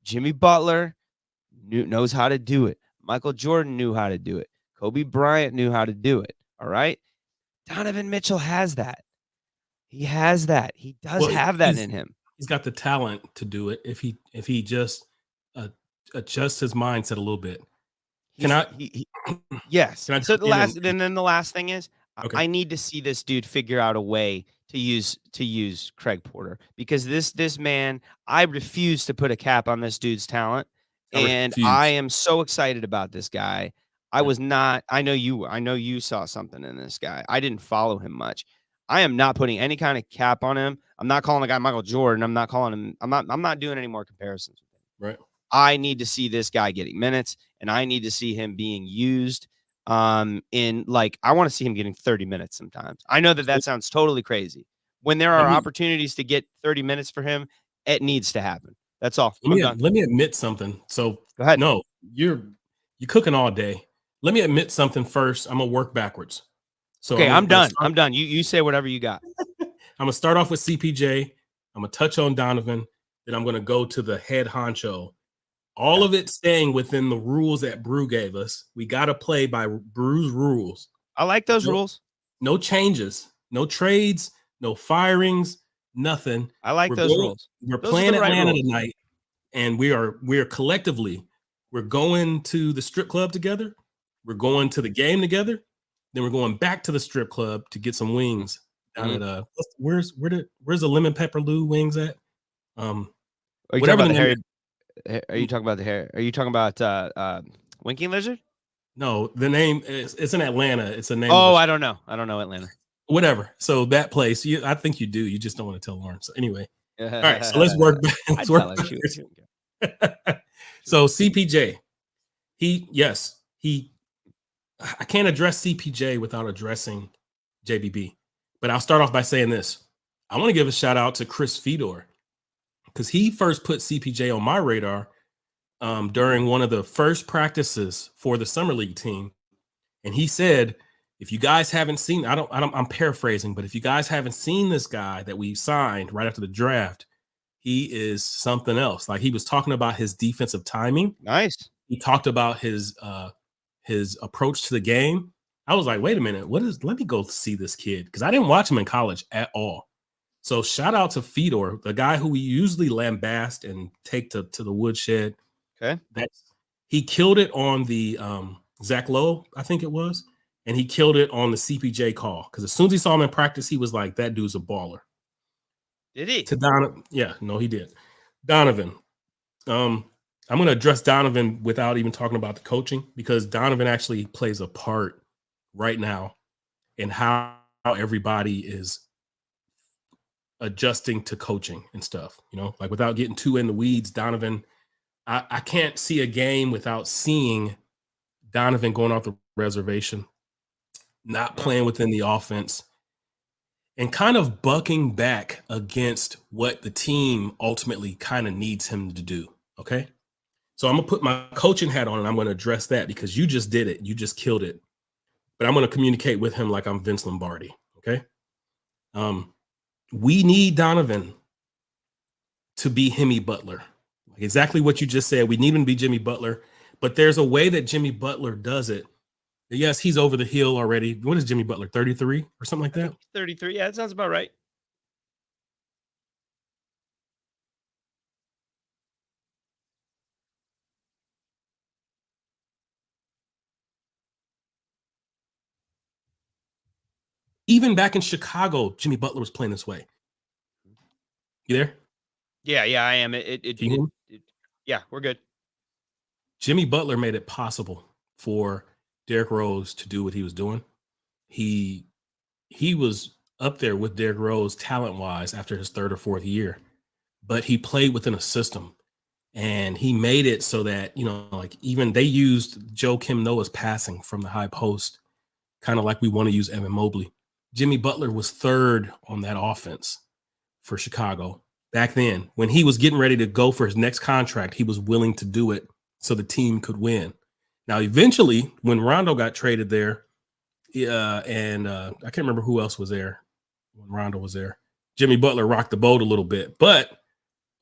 S1: Jimmy Butler knows how to do it. Michael Jordan knew how to do it. Kobe Bryant knew how to do it. All right. Donovan Mitchell has that. He has that. He does have that in him.
S2: He's got the talent to do it if he just adjusts his mindset a little bit.
S1: Yes. So the last thing is, I need to see this dude figure out a way to use Craig Porter, because this man, I refuse to put a cap on this dude's talent. I am so excited about this guy. I know you saw something in this guy. I didn't follow him much. I am not putting any kind of cap on him. I'm not calling the guy Michael Jordan. I'm not doing any more comparisons with him.
S2: Right.
S1: I need to see this guy getting minutes, and I need to see him being used I want to see him getting 30 minutes sometimes. I know that sounds totally crazy. When there are opportunities to get 30 minutes for him, it needs to happen. That's all.
S2: Let me admit something. So
S1: go ahead.
S2: No, you're cooking all day. Let me admit something first. I'm gonna work backwards. So
S1: okay, I'm done. I'm done. You say whatever you got.
S2: I'm gonna start off with CPJ. I'm gonna touch on Donovan. Then I'm gonna go to the head honcho. All of it staying within the rules that Brew gave us. We got to play by Brew's rules.
S1: I like those rules.
S2: No changes, no trades, no firings, nothing.
S1: I like those rules.
S2: We're playing Atlanta tonight, and we are collectively, we're going to the strip club together. We're going to the game together. Then we're going back to the strip club to get some wings down at where's the lemon pepper Lou wings at?
S1: Are you
S2: Whatever
S1: talking
S2: the
S1: about
S2: name.
S1: Are you talking about the hair? Are you talking about Winking Lizard?
S2: No, the name is it's in Atlanta. It's a name.
S1: Oh, I don't know. I don't know Atlanta.
S2: Whatever. So that place, I think you do. You just don't want to tell Lauren. So anyway,
S1: All
S2: right. So let's work back. Let's work backwards. So CPJ, I can't address CPJ without addressing JBB. But I'll start off by saying this. I want to give a shout out to Chris Fedor because he first put CPJ on my radar during one of the first practices for the summer league team. And he said, if you guys haven't seen, I'm paraphrasing, but if you guys haven't seen this guy that we signed right after the draft, he is something else. Like he was talking about his defensive timing.
S1: Nice.
S2: He talked about his approach to the game. I was like, wait a minute, let me go see this kid because I didn't watch him in college at all. So shout out to Fedor, the guy who we usually lambast and take to the woodshed.
S1: Okay.
S2: He killed it on the Zach Lowe, I think it was, and he killed it on the CPJ call because as soon as he saw him in practice, he was like, that dude's a baller.
S1: Did he?
S2: To Donovan. Yeah, no, he did. Donovan. I'm going to address Donovan without even talking about the coaching because Donovan actually plays a part right now in how everybody is adjusting to coaching and stuff, like without getting too in the weeds. Donovan, I can't see a game without seeing Donovan going off the reservation, not playing within the offense, and kind of bucking back against what the team ultimately kind of needs him to do. Okay. So I'm going to put my coaching hat on and I'm going to address that because you just did it. You just killed it. But I'm going to communicate with him like I'm Vince Lombardi. Okay. We need Donovan to be Jimmy Butler. Like exactly what you just said. We need him to be Jimmy Butler, but there's a way that Jimmy Butler does it. Yes, he's over the hill already. What is Jimmy Butler, 33 or something like that?
S1: 33. Yeah, that sounds about right.
S2: Even back in Chicago, Jimmy Butler was playing this way. You there?
S1: Yeah, I am. Yeah, we're good.
S2: Jimmy Butler made it possible for Derrick Rose to do what he was doing. He was up there with Derrick Rose talent-wise after his third or fourth year, but he played within a system, and he made it so that, like even they used Joakim Noah's passing from the high post, kind of like we want to use Evan Mobley. Jimmy Butler was third on that offense for Chicago. Back then, when he was getting ready to go for his next contract, he was willing to do it so the team could win. Now, eventually, when Rondo got traded there, and I can't remember who else was there when Rondo was there, Jimmy Butler rocked the boat a little bit. But,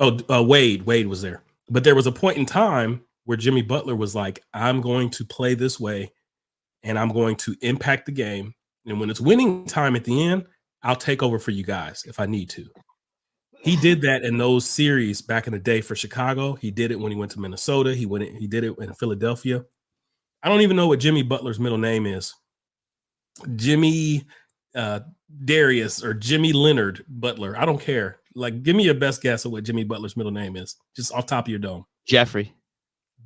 S2: Wade was there. But there was a point in time where Jimmy Butler was like, I'm going to play this way, and I'm going to impact the game. And when it's winning time at the end, I'll take over for you guys if I need to. He did that in those series back in the day for Chicago. He did it when he went to Minnesota. He did it in Philadelphia. I don't even know what Jimmy Butler's middle name is. Jimmy Darius or Jimmy Leonard Butler. I don't care. Like, give me your best guess of what Jimmy Butler's middle name is. Just off top of your dome.
S1: Jeffrey.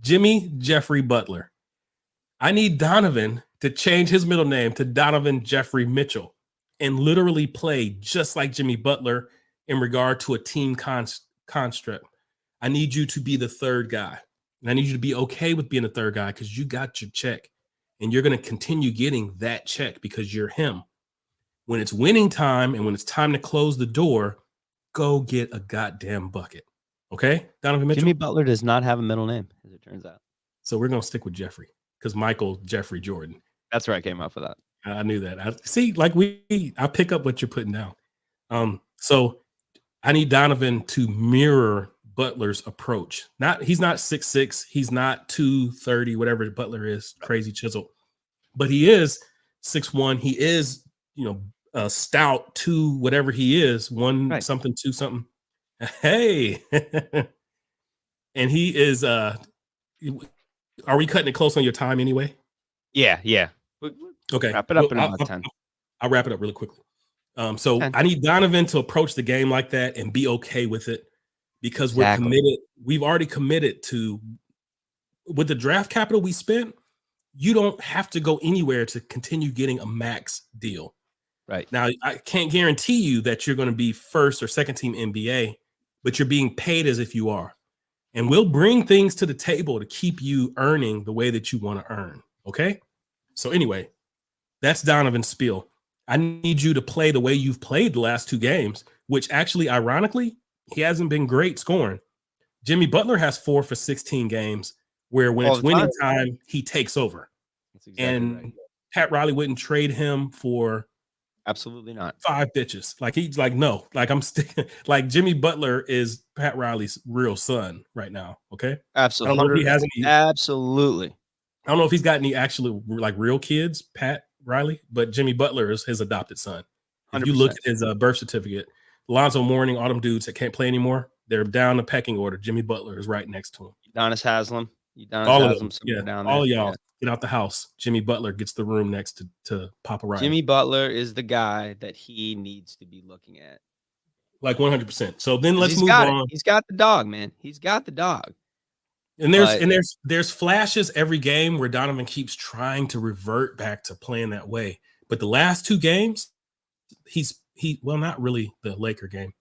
S2: Jimmy Jeffrey Butler. I need Donovan to change his middle name to Donovan Jeffrey Mitchell and literally play just like Jimmy Butler in regard to a team construct. I need you to be the third guy. And I need you to be okay with being the third guy because you got your check. And you're going to continue getting that check because you're him. When it's winning time and when it's time to close the door, go get a goddamn bucket. Okay, Donovan Mitchell?
S1: Jimmy Butler does not have a middle name, as it turns out.
S2: So we're going to stick with Jeffrey because Michael Jeffrey Jordan.
S1: That's where I came up with that.
S2: I knew that. I pick up what you're putting down. So I need Donovan to mirror Butler's approach. He's not 6'6", he's not 230, whatever Butler is, crazy chisel, but he is 6'1". He is, a stout 2, whatever he is, 1 right. Something 2 something. Hey, and he is. Are we cutting it close on your time anyway?
S1: Yeah.
S2: Okay.
S1: Wrap it up in
S2: Well,
S1: about 10.
S2: I'll wrap it up really quickly. So
S1: 10.
S2: I need Donovan to approach the game like that and be okay with it, because
S1: Exactly.
S2: we're committed. We've already committed to, with the draft capital we spent, you don't have to go anywhere to continue getting a max deal.
S1: Right.
S2: Now, I can't guarantee you that you're going to be first or second team NBA, but you're being paid as if you are. And we'll bring things to the table to keep you earning the way that you want to earn. Okay. So anyway, that's Donovan's spiel. I need you to play the way you've played the last 2 games, which actually, ironically, he hasn't been great scoring. Jimmy Butler has 4 for 16 games where when
S1: All
S2: it's
S1: the
S2: winning time, he takes over.
S1: That's exactly
S2: And
S1: right.
S2: Pat Riley wouldn't trade him for
S1: Absolutely not.
S2: 5 bitches. Like, he's like, no, like, I'm sticking. Like, Jimmy Butler is Pat Riley's real son right now. Okay.
S1: Absolutely.
S2: I don't know if he has any.
S1: Absolutely.
S2: I don't know if he's got any actually like real kids, Pat Riley, but Jimmy Butler is his adopted son. If you look
S1: 100%.
S2: at his birth certificate, Lonzo Mourning, all them dudes that can't play anymore, they're down the pecking order. Jimmy Butler is right next to him.
S1: Udonis Haslam. Udonis
S2: All of
S1: Haslam
S2: them.
S1: somewhere
S2: Yeah.
S1: down there.
S2: All of y'all,
S1: Yeah.
S2: get out the house. Jimmy Butler gets the room next to Papa Riley.
S1: Jimmy Butler is the guy that he needs to be looking at.
S2: Like 100%. So then let's
S1: He's
S2: move
S1: got
S2: on.
S1: it. He's got the dog, man. He's got the dog.
S2: And there's
S1: But-
S2: there's flashes every game where Donovan keeps trying to revert back to playing that way. But the last 2 games, well, not really the Laker game.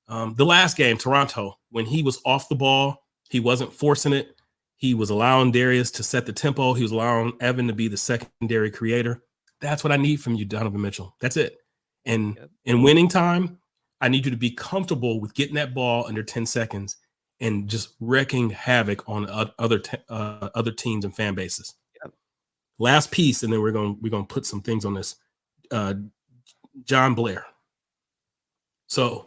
S2: The last game, Toronto, when he was off the ball, he wasn't forcing it. He was allowing Darius to set the tempo. He was allowing Evan to be the secondary creator. That's what I need from you, Donovan Mitchell. That's it. And in winning time, I need you to be comfortable with getting that ball under 10 seconds and just wreaking havoc on other teams and fan bases.
S1: Yep.
S2: Last piece, and then we're gonna put some things on this. John Blair. So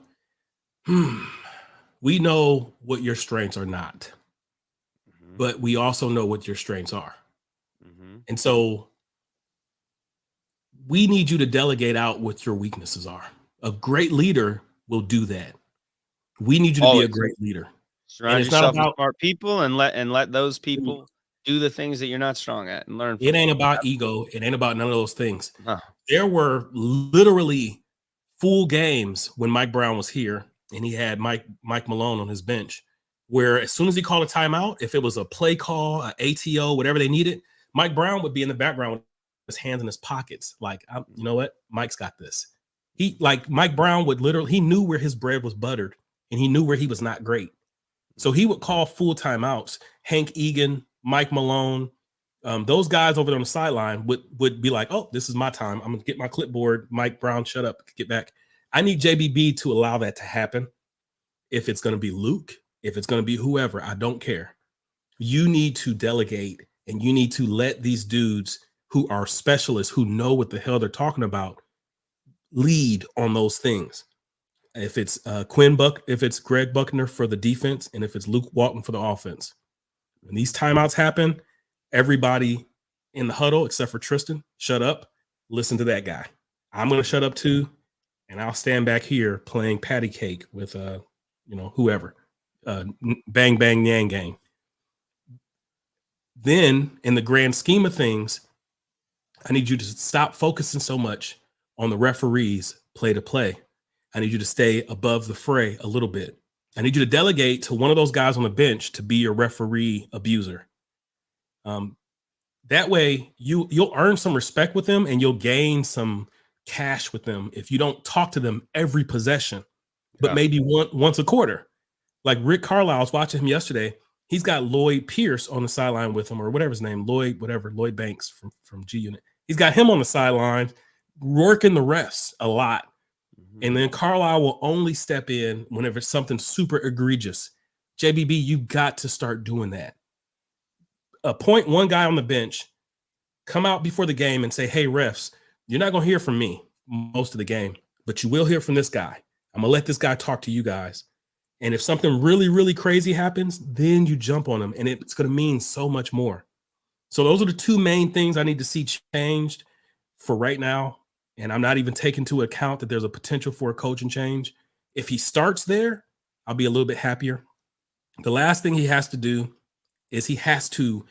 S2: we know what your strengths are not, but we also know what your strengths are. And so we need you to delegate out what your weaknesses are. A great leader will do that. We need you to be a great leader.
S1: Surround yourself with smart people and let those people do the things that you're not strong at and learn from
S2: It ain't about ego. It ain't about none of those things.
S1: No.
S2: There were literally full games when Mike Brown was here and he had Mike Malone on his bench, where as soon as he called a timeout, if it was a play call, an ATO, whatever they needed, Mike Brown would be in the background with his hands in his pockets. Like, you know what? Mike's got this. Mike Brown would literally, he knew where his bread was buttered and he knew where he was not great. So he would call full timeouts. Hank Egan, Mike Malone, those guys over there on the sideline would be like, oh, this is my time. I'm going to get my clipboard. Mike Brown, shut up, get back. I need JBB to allow that to happen. If it's going to be Luke, if it's going to be whoever, I don't care. You need to delegate and you need to let these dudes who are specialists, who know what the hell they're talking about, lead on those things. If it's if it's Greg Buckner for the defense, and if it's Luke Walton for the offense. When these timeouts happen, everybody in the huddle, except for Tristan, shut up, listen to that guy. I'm going to shut up too, and I'll stand back here playing patty cake with whoever, bang bang yang gang. Then, in the grand scheme of things, I need you to stop focusing so much on the referees play to play. I need you to stay above the fray a little bit. I need you to delegate to one of those guys on the bench to be your referee abuser. That way you'll earn some respect with them and you'll gain some cash with them if you don't talk to them every possession, but maybe once a quarter. Like Rick Carlisle, I was watching him yesterday. He's got Lloyd Pierce on the sideline with him, or whatever his name, Lloyd Banks from G Unit. He's got him on the sideline working the refs a lot. And then Carlisle will only step in whenever it's something super egregious. JBB, you got to start doing that. Appoint one guy on the bench, come out before the game and say, hey, refs, you're not going to hear from me most of the game, but you will hear from this guy. I'm going to let this guy talk to you guys. And if something really, really crazy happens, then you jump on them, and it's going to mean so much more. So those are the 2 main things I need to see changed for right now. And I'm not even taking into account that there's a potential for a coaching change. If he starts there, I'll be a little bit happier. The last thing he has to do is he has to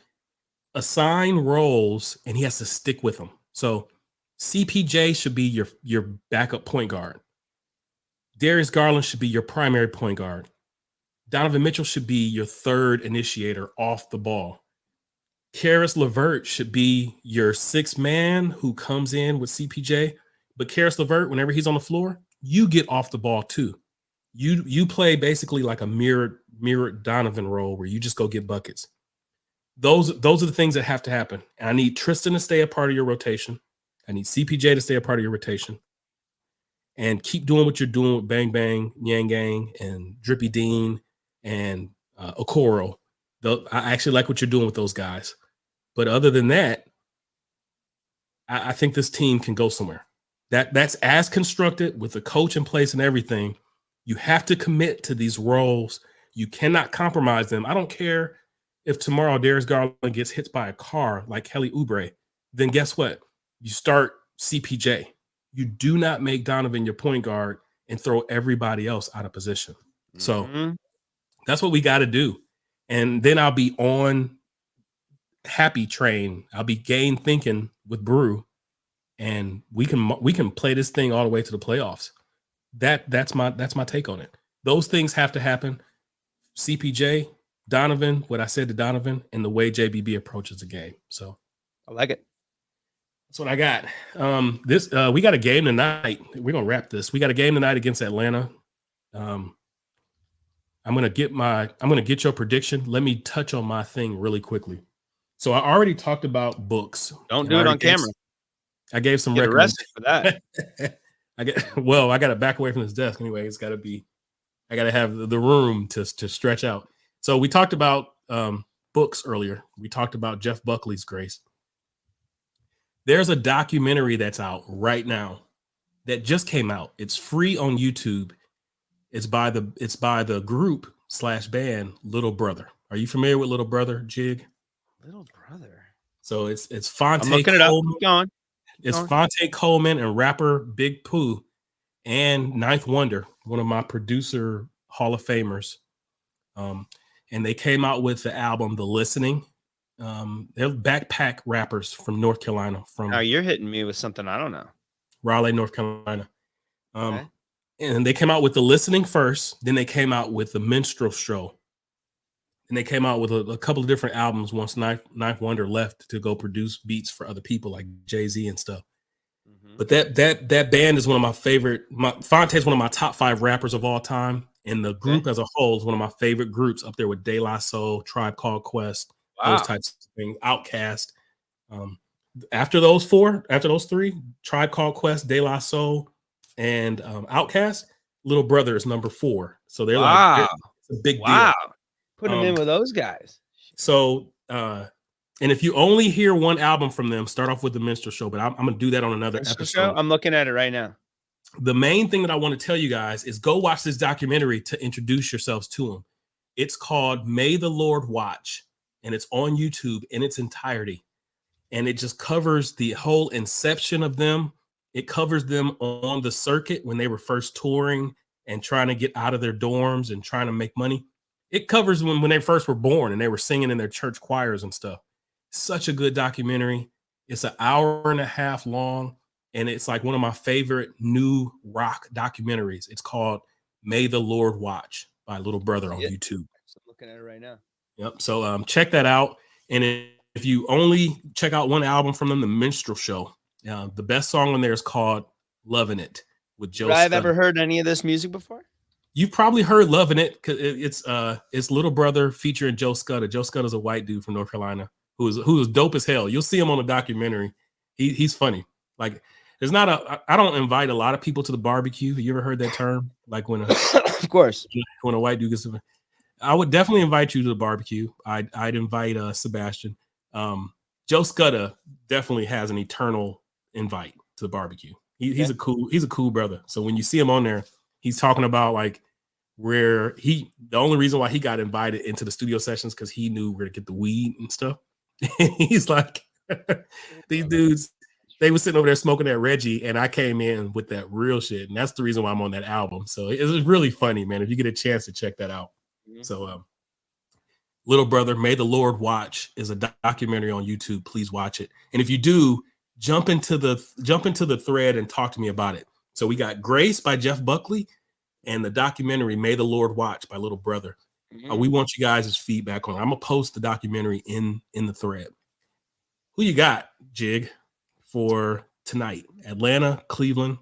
S2: assign roles and he has to stick with them. So CPJ should be your backup point guard. Darius Garland should be your primary point guard. Donovan Mitchell should be your third initiator off the ball. Karis LeVert should be your sixth man who comes in with CPJ. But Karis LeVert, whenever he's on the floor, you get off the ball too. You play basically like a mirrored Donovan role where you just go get buckets. Those are the things that have to happen. And I need Tristan to stay a part of your rotation. I need CPJ to stay a part of your rotation. And keep doing what you're doing with Bang Bang, Yang Gang, and Drippy Dean, and Okoro. I actually like what you're doing with those guys. But other than that, I think this team can go somewhere. That's as constructed with the coach in place and everything. You have to commit to these roles. You cannot compromise them. I don't care if tomorrow Darius Garland gets hit by a car like Kelly Oubre. Then guess what? You start CPJ. You do not make Donovan your point guard and throw everybody else out of position. So that's what we got to do. And then I'll be on happy train. I'll be game thinking with Brew, and we can play this thing all the way to the playoffs. That's my take on it. Those things have to happen. CPJ, Donovan, what I said to Donovan, and the way JBB approaches the game. So
S1: I like it.
S2: That's what I got. We got a game tonight. We're gonna wrap this. We got a game tonight against Atlanta. I'm gonna get your prediction. Let me touch on my thing really quickly. So I already talked about books.
S1: Don't do it on camera.
S2: I gave some
S1: Get arrested
S2: recommendations
S1: for that.
S2: I got to back away from this desk anyway. I got to have the room to stretch out. So we talked about books earlier. We talked about Jeff Buckley's Grace. There's a documentary that's out right now that just came out. It's free on YouTube. It's by the group / band Little Brother. Are you familiar with Little Brother, Jig?
S1: Little Brother.
S2: So it's Fonte.
S1: I'm looking it up. Keep going.
S2: It's Fonte Coleman and rapper Big Pooh and Ninth Wonder, one of my producer Hall of Famers. And they came out with the album The Listening. They're backpack rappers from North Carolina.
S1: Now you're hitting me with something I don't know.
S2: Raleigh, North Carolina.
S1: Okay.
S2: And they came out with The Listening first. Then they came out with The Minstrel Show. And they came out with a couple of different albums once Ninth Wonder left to go produce beats for other people like Jay-Z and stuff. Mm-hmm. But that band is one of my favorite. Fonte is one of my top 5 rappers of all time. And the group as a whole is one of my favorite groups, up there with De La Soul, Tribe Called Quest, those types of things, Outkast. After those 3, Tribe Called Quest, De La Soul, and Outkast, Little Brother is number 4. So they're like, it's a big deal.
S1: Put them in with those guys.
S2: So, and if you only hear one album from them, start off with The Minstrel Show, but I'm going to do that on another episode.
S1: I'm looking at it right now.
S2: The main thing that I want to tell you guys is go watch this documentary to introduce yourselves to them. It's called May the Lord Watch, and it's on YouTube in its entirety. And it just covers the whole inception of them. It covers them on the circuit when they were first touring and trying to get out of their dorms and trying to make money. It covers when they first were born and they were singing in their church choirs and stuff. Such a good documentary. It's an hour and a half long, and it's like one of my favorite new rock documentaries. It's called May the Lord Watch by Little Brother on YouTube.
S1: So I'm looking at it right now.
S2: Yep. So check that out. And if you only check out one album from them, The Minstrel Show, the best song on there is called Lovin' It with Joe Scudder.
S1: I've ever heard any of this music before?
S2: You've probably heard Lovin' It because it's Little Brother featuring Joe Scudder. Joe Scudder's a white dude from North Carolina who's dope as hell. You'll see him on the documentary. He's funny. Like I don't invite a lot of people to the barbecue. Have you ever heard that term? Like when
S1: of course
S2: when a white dude gets I would definitely invite you to the barbecue. I'd invite Sebastian. Joe Scudder definitely has an eternal invite to the barbecue. He's a cool brother. So when you see him on there, he's talking about like where the only reason why he got invited into the studio sessions because he knew where to get the weed and stuff. He's like, these dudes, they were sitting over there smoking that Reggie, and I came in with that real shit, and that's the reason why I'm on that album. So it was really funny, man. If you get a chance to check that out. Mm-hmm. So Little Brother, May the Lord Watch is a documentary on YouTube. Please watch it. And if you do, jump into the thread and talk to me about it. So we got Grace by Jeff Buckley and the documentary May the Lord Watch by Little Brother. We want you guys' feedback on it. I'm gonna post the documentary in the thread. Who you got, Jig, for tonight? Atlanta, Cleveland.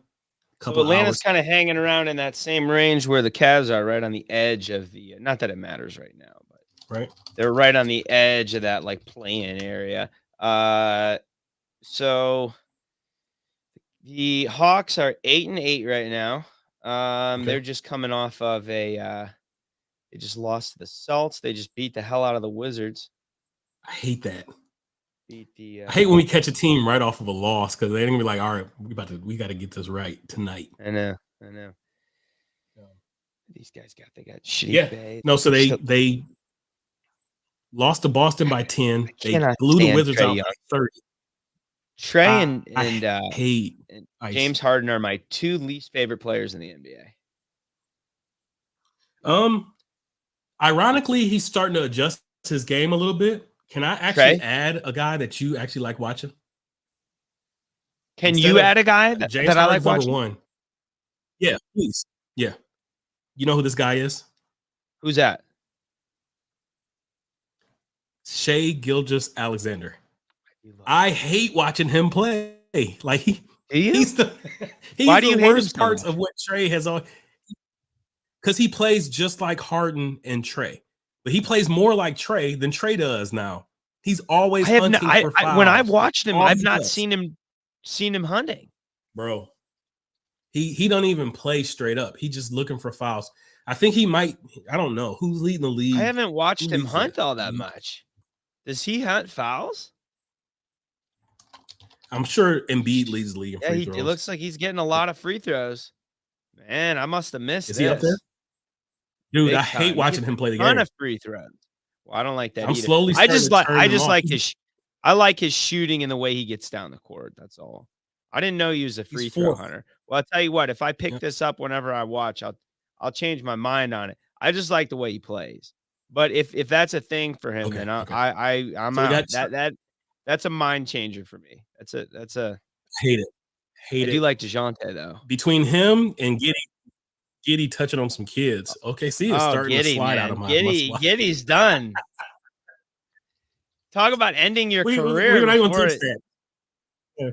S1: So Atlanta's kind of hanging around in that same range where the Cavs are, right on the edge of the. Not that it matters right now, but
S2: right,
S1: they're right on the edge of that like play-in area. So the Hawks are 8-8 right now. They're just coming off of a. They just lost to the Celtics. They just beat the hell out of the Wizards.
S2: I hate that.
S1: I
S2: hate when we catch a team right off of a loss because they're gonna be like, all right, we got to get this right tonight.
S1: I know. These guys they got shitty.
S2: Yeah, no, so they lost to Boston by 10. They blew the Wizards out by 30.
S1: Trey and James Harden are my two least favorite players in the NBA.
S2: Ironically, he's starting to adjust his game a little bit. Can I actually add a guy that you actually like watching?
S1: Can you add a guy that I like watching?
S2: One. Yeah, please. Yeah. You know who this guy is?
S1: Who's that?
S2: Shai Gilgeous-Alexander. I hate watching him play. Like he's the worst parts of what Trey has on. Because he plays just like Harden and Trey. But he plays more like Trey than Trey does now. He's always hunting for fouls.
S1: When I've watched him, I've not seen him hunting.
S2: Bro, he don't even play straight up. He's just looking for fouls. I think he might. I don't know who's leading the league.
S1: I haven't watched him hunt all that much. Does he hunt fouls?
S2: I'm sure Embiid leads the league in free throws.
S1: It looks like he's getting a lot of free throws. Man, I must have missed.
S2: Is he up there? Dude, I hate watching him play the game.
S1: Ton of free throws. Well, I don't like that.
S2: I'm slowly.
S1: I like his shooting and the way he gets down the court. That's all. I didn't know he was a free throw hunter. Well, I'll tell you what. If I pick this up whenever I watch, I'll change my mind on it. I just like the way he plays. But if that's a thing for him, then I'm out. That's a mind changer for me. That's a.
S2: Hate it.
S1: I do like DeJounte though.
S2: Between him and Giddy touching on some kids. Okay, see, it's starting to slide out of my
S1: Giddy's done. Talk about ending your career.
S2: We're not even going to touch that. Yeah.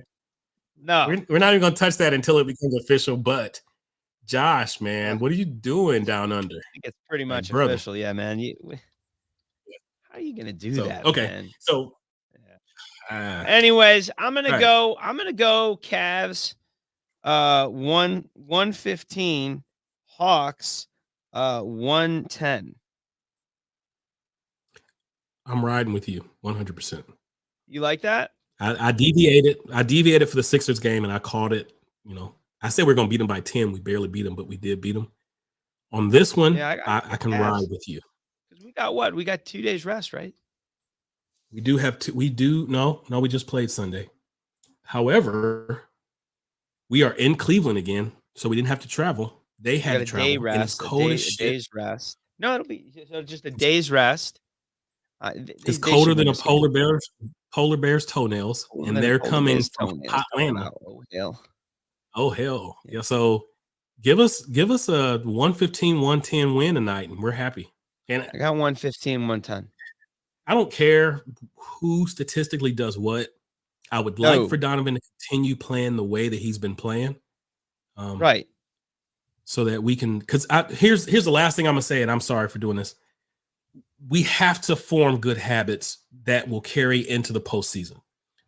S1: No.
S2: We're not even going to touch that until it becomes official. But Josh, man, what are you doing down under?
S1: I think it's pretty much official. Yeah, man. How are you going to do that?
S2: Okay,
S1: man?
S2: so
S1: anyways, I'm gonna go Cavs 115, Hawks 110.
S2: I'm riding with you 100%.
S1: You like that?
S2: I deviated for the Sixers game and I called it. I said we're gonna beat them by 10. We barely beat them, but we did beat them. On this one, I can ride with you.
S1: Because we got what? We got 2 days rest, right?
S2: We do have to. We just played Sunday. However, we are in Cleveland again, so we didn't have to travel. They had to travel.
S1: Day rest,
S2: and it's cold as shit.
S1: A day's rest. No, it'll be just a day's rest.
S2: It's colder than a polar bear's toenails, and they're coming from Atlanta. Oh hell, yeah! So give us a 115-110 win tonight, and we're happy. And
S1: I got 115-110.
S2: I don't care who statistically does what. I would like for Donovan to continue playing the way that he's been playing.
S1: Right.
S2: So that we can, because here's the last thing I'm going to say, and I'm sorry for doing this. We have to form good habits that will carry into the postseason.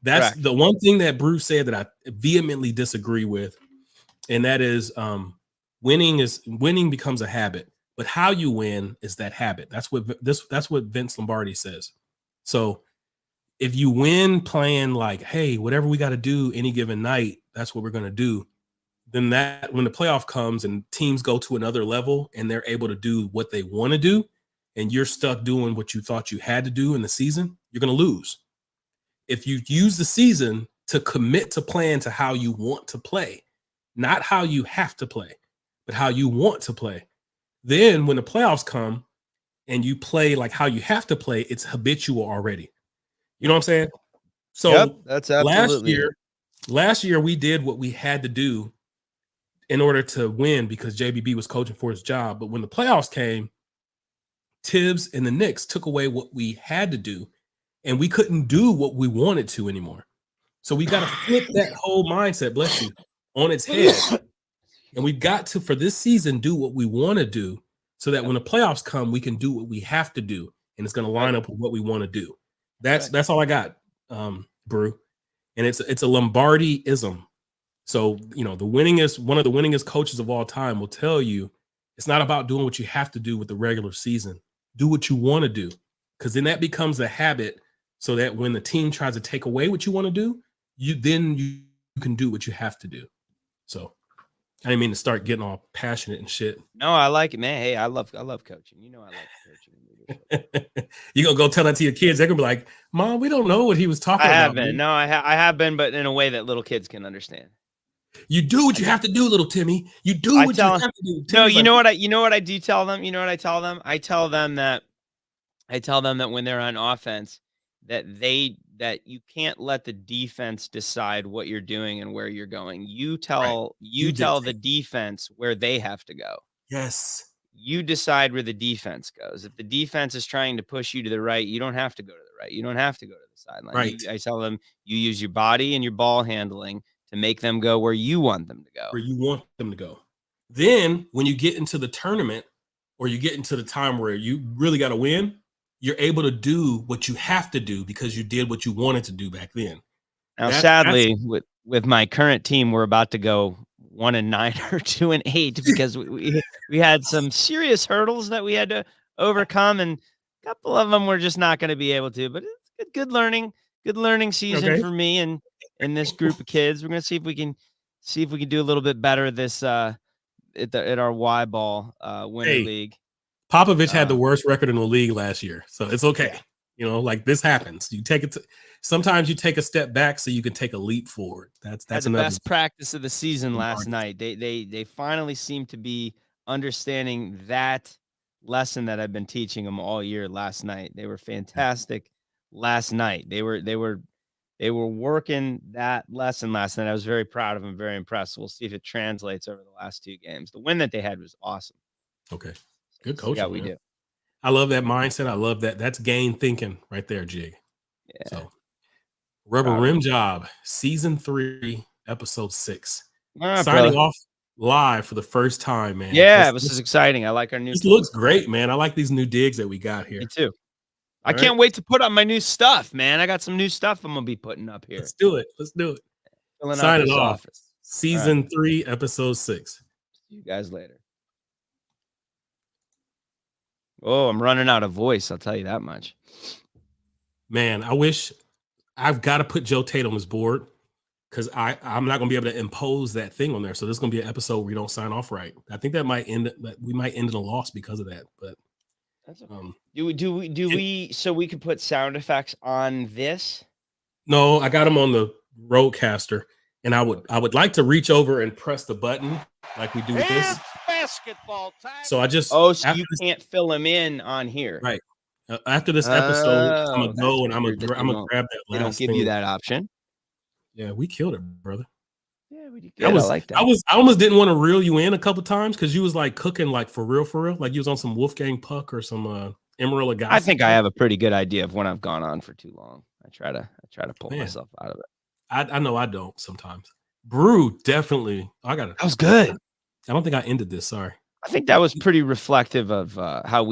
S2: That's the one thing that Brew said that I vehemently disagree with, and that is winning becomes a habit. But how you win is that habit. That's what Vince Lombardi says. So if you win playing like, hey, whatever we got to do any given night, that's what we're going to do. Then that when the playoff comes and teams go to another level and they're able to do what they want to do, and you're stuck doing what you thought you had to do in the season, you're going to lose. If you use the season to commit to playing to how you want to play, not how you have to play, but how you want to play, then when the playoffs come and you play like how you have to play, it's habitual already. You know what I'm saying? So
S1: Yep, that's absolutely
S2: last year we did what we had to do in order to win because JBB was coaching for his job. But when the playoffs came, Tibbs and the Knicks took away what we had to do, and we couldn't do what we wanted to anymore. So we got to flip that whole mindset, bless you, on its head. And we've got to, for this season, do what we want to do so that when the playoffs come, we can do what we have to do. And it's going to line up with what we want to do. That's all I got, Brew. And it's a Lombardi-ism. So, you know, one of the winningest coaches of all time will tell you it's not about doing what you have to do with the regular season. Do what you want to do, because then that becomes a habit so that when the team tries to take away what you want to do, you can do what you have to do. So I didn't mean to start getting all passionate and shit.
S1: No, I like it, man. Hey, I love coaching. You know I love coaching.
S2: You gonna go tell that to your kids? They're gonna be like, "Mom, we don't know what he was talking about."
S1: I have been. No, I have been, but in a way that little kids can understand.
S2: You do what you have to do, little Timmy. You do what you have to do.
S1: No, you know what I do tell them? You know what I tell them? I tell them that when they're on offense, that you can't let the defense decide what you're doing and where you're going. You tell the defense where they have to go.
S2: Yes.
S1: You decide where the defense goes. If the defense is trying to push you to the right, you don't have to go to the right. You don't have to go to the sideline.
S2: Right.
S1: I tell them you use your body and your ball handling to make them go where you want them to go.
S2: Where you want them to go. Then when you get into the tournament or you get into the time where you really got to win, you're able to do what you have to do because you did what you wanted to do back then.
S1: Now, sadly, with my current team, we're about to go 1-9 or 2-8 because we had some serious hurdles that we had to overcome, and a couple of them we're just not going to be able to. But it's a good learning season for me and this group of kids. We're going to see if we can do a little bit better this at our Y ball winter league.
S2: Popovich had the worst record in the league last year, so it's okay. Yeah. You know, like this happens. You take it. Sometimes you take a step back so you can take a leap forward. That's
S1: the best practice of the season last night. They finally seem to be understanding that lesson that I've been teaching them all year. Last night they were fantastic. Last night they were working that lesson last night. I was very proud of them, very impressed. We'll see if it translates over the last two games. The win that they had was awesome.
S2: Okay. Good coaching.
S1: Yeah, we do.
S2: I love that mindset. I love that. That's game thinking right there, Jig.
S1: Yeah.
S2: So, Rubber Rim Job, season 3, episode 6. Signing off live for the first time, man.
S1: Yeah, this is exciting. I like our new.
S2: This looks great, man. I like these new digs that we got here.
S1: Me too. I can't wait to put up my new stuff, man. I got some new stuff I'm gonna be putting up here.
S2: Let's do it. Signing off. Season 3, episode 6.
S1: See you guys later. Oh, I'm running out of voice. I'll tell you that much.
S2: Man, I wish I've got to put Joe Tate on this board because I'm not going to be able to impose that thing on there. So this is going to be an episode where we don't sign off right. I think that we might end in a loss because of that. But
S1: that's okay. So we could put sound effects on this?
S2: No, I got them on the Roadcaster, and I would like to reach over and press the button like we do with this.
S7: Basketball time.
S2: So I just
S1: so you can't fill them in on here,
S2: right? After this episode, I'm gonna go and I'm gonna grab that last.
S1: They don't give you that option.
S2: Yeah, we killed it, brother.
S1: Yeah, we did. Good.
S2: I
S1: like that.
S2: I almost didn't want to reel you in a couple times because you was like cooking like for real, like you was on some Wolfgang Puck or some Emeril Lagasse.
S1: I think I have a pretty good idea of when I've gone on for too long. I try to pull myself out of it.
S2: I know I don't sometimes. Brew definitely.
S1: That was good.
S2: I don't think I ended this. Sorry.
S1: I think that was pretty reflective of how we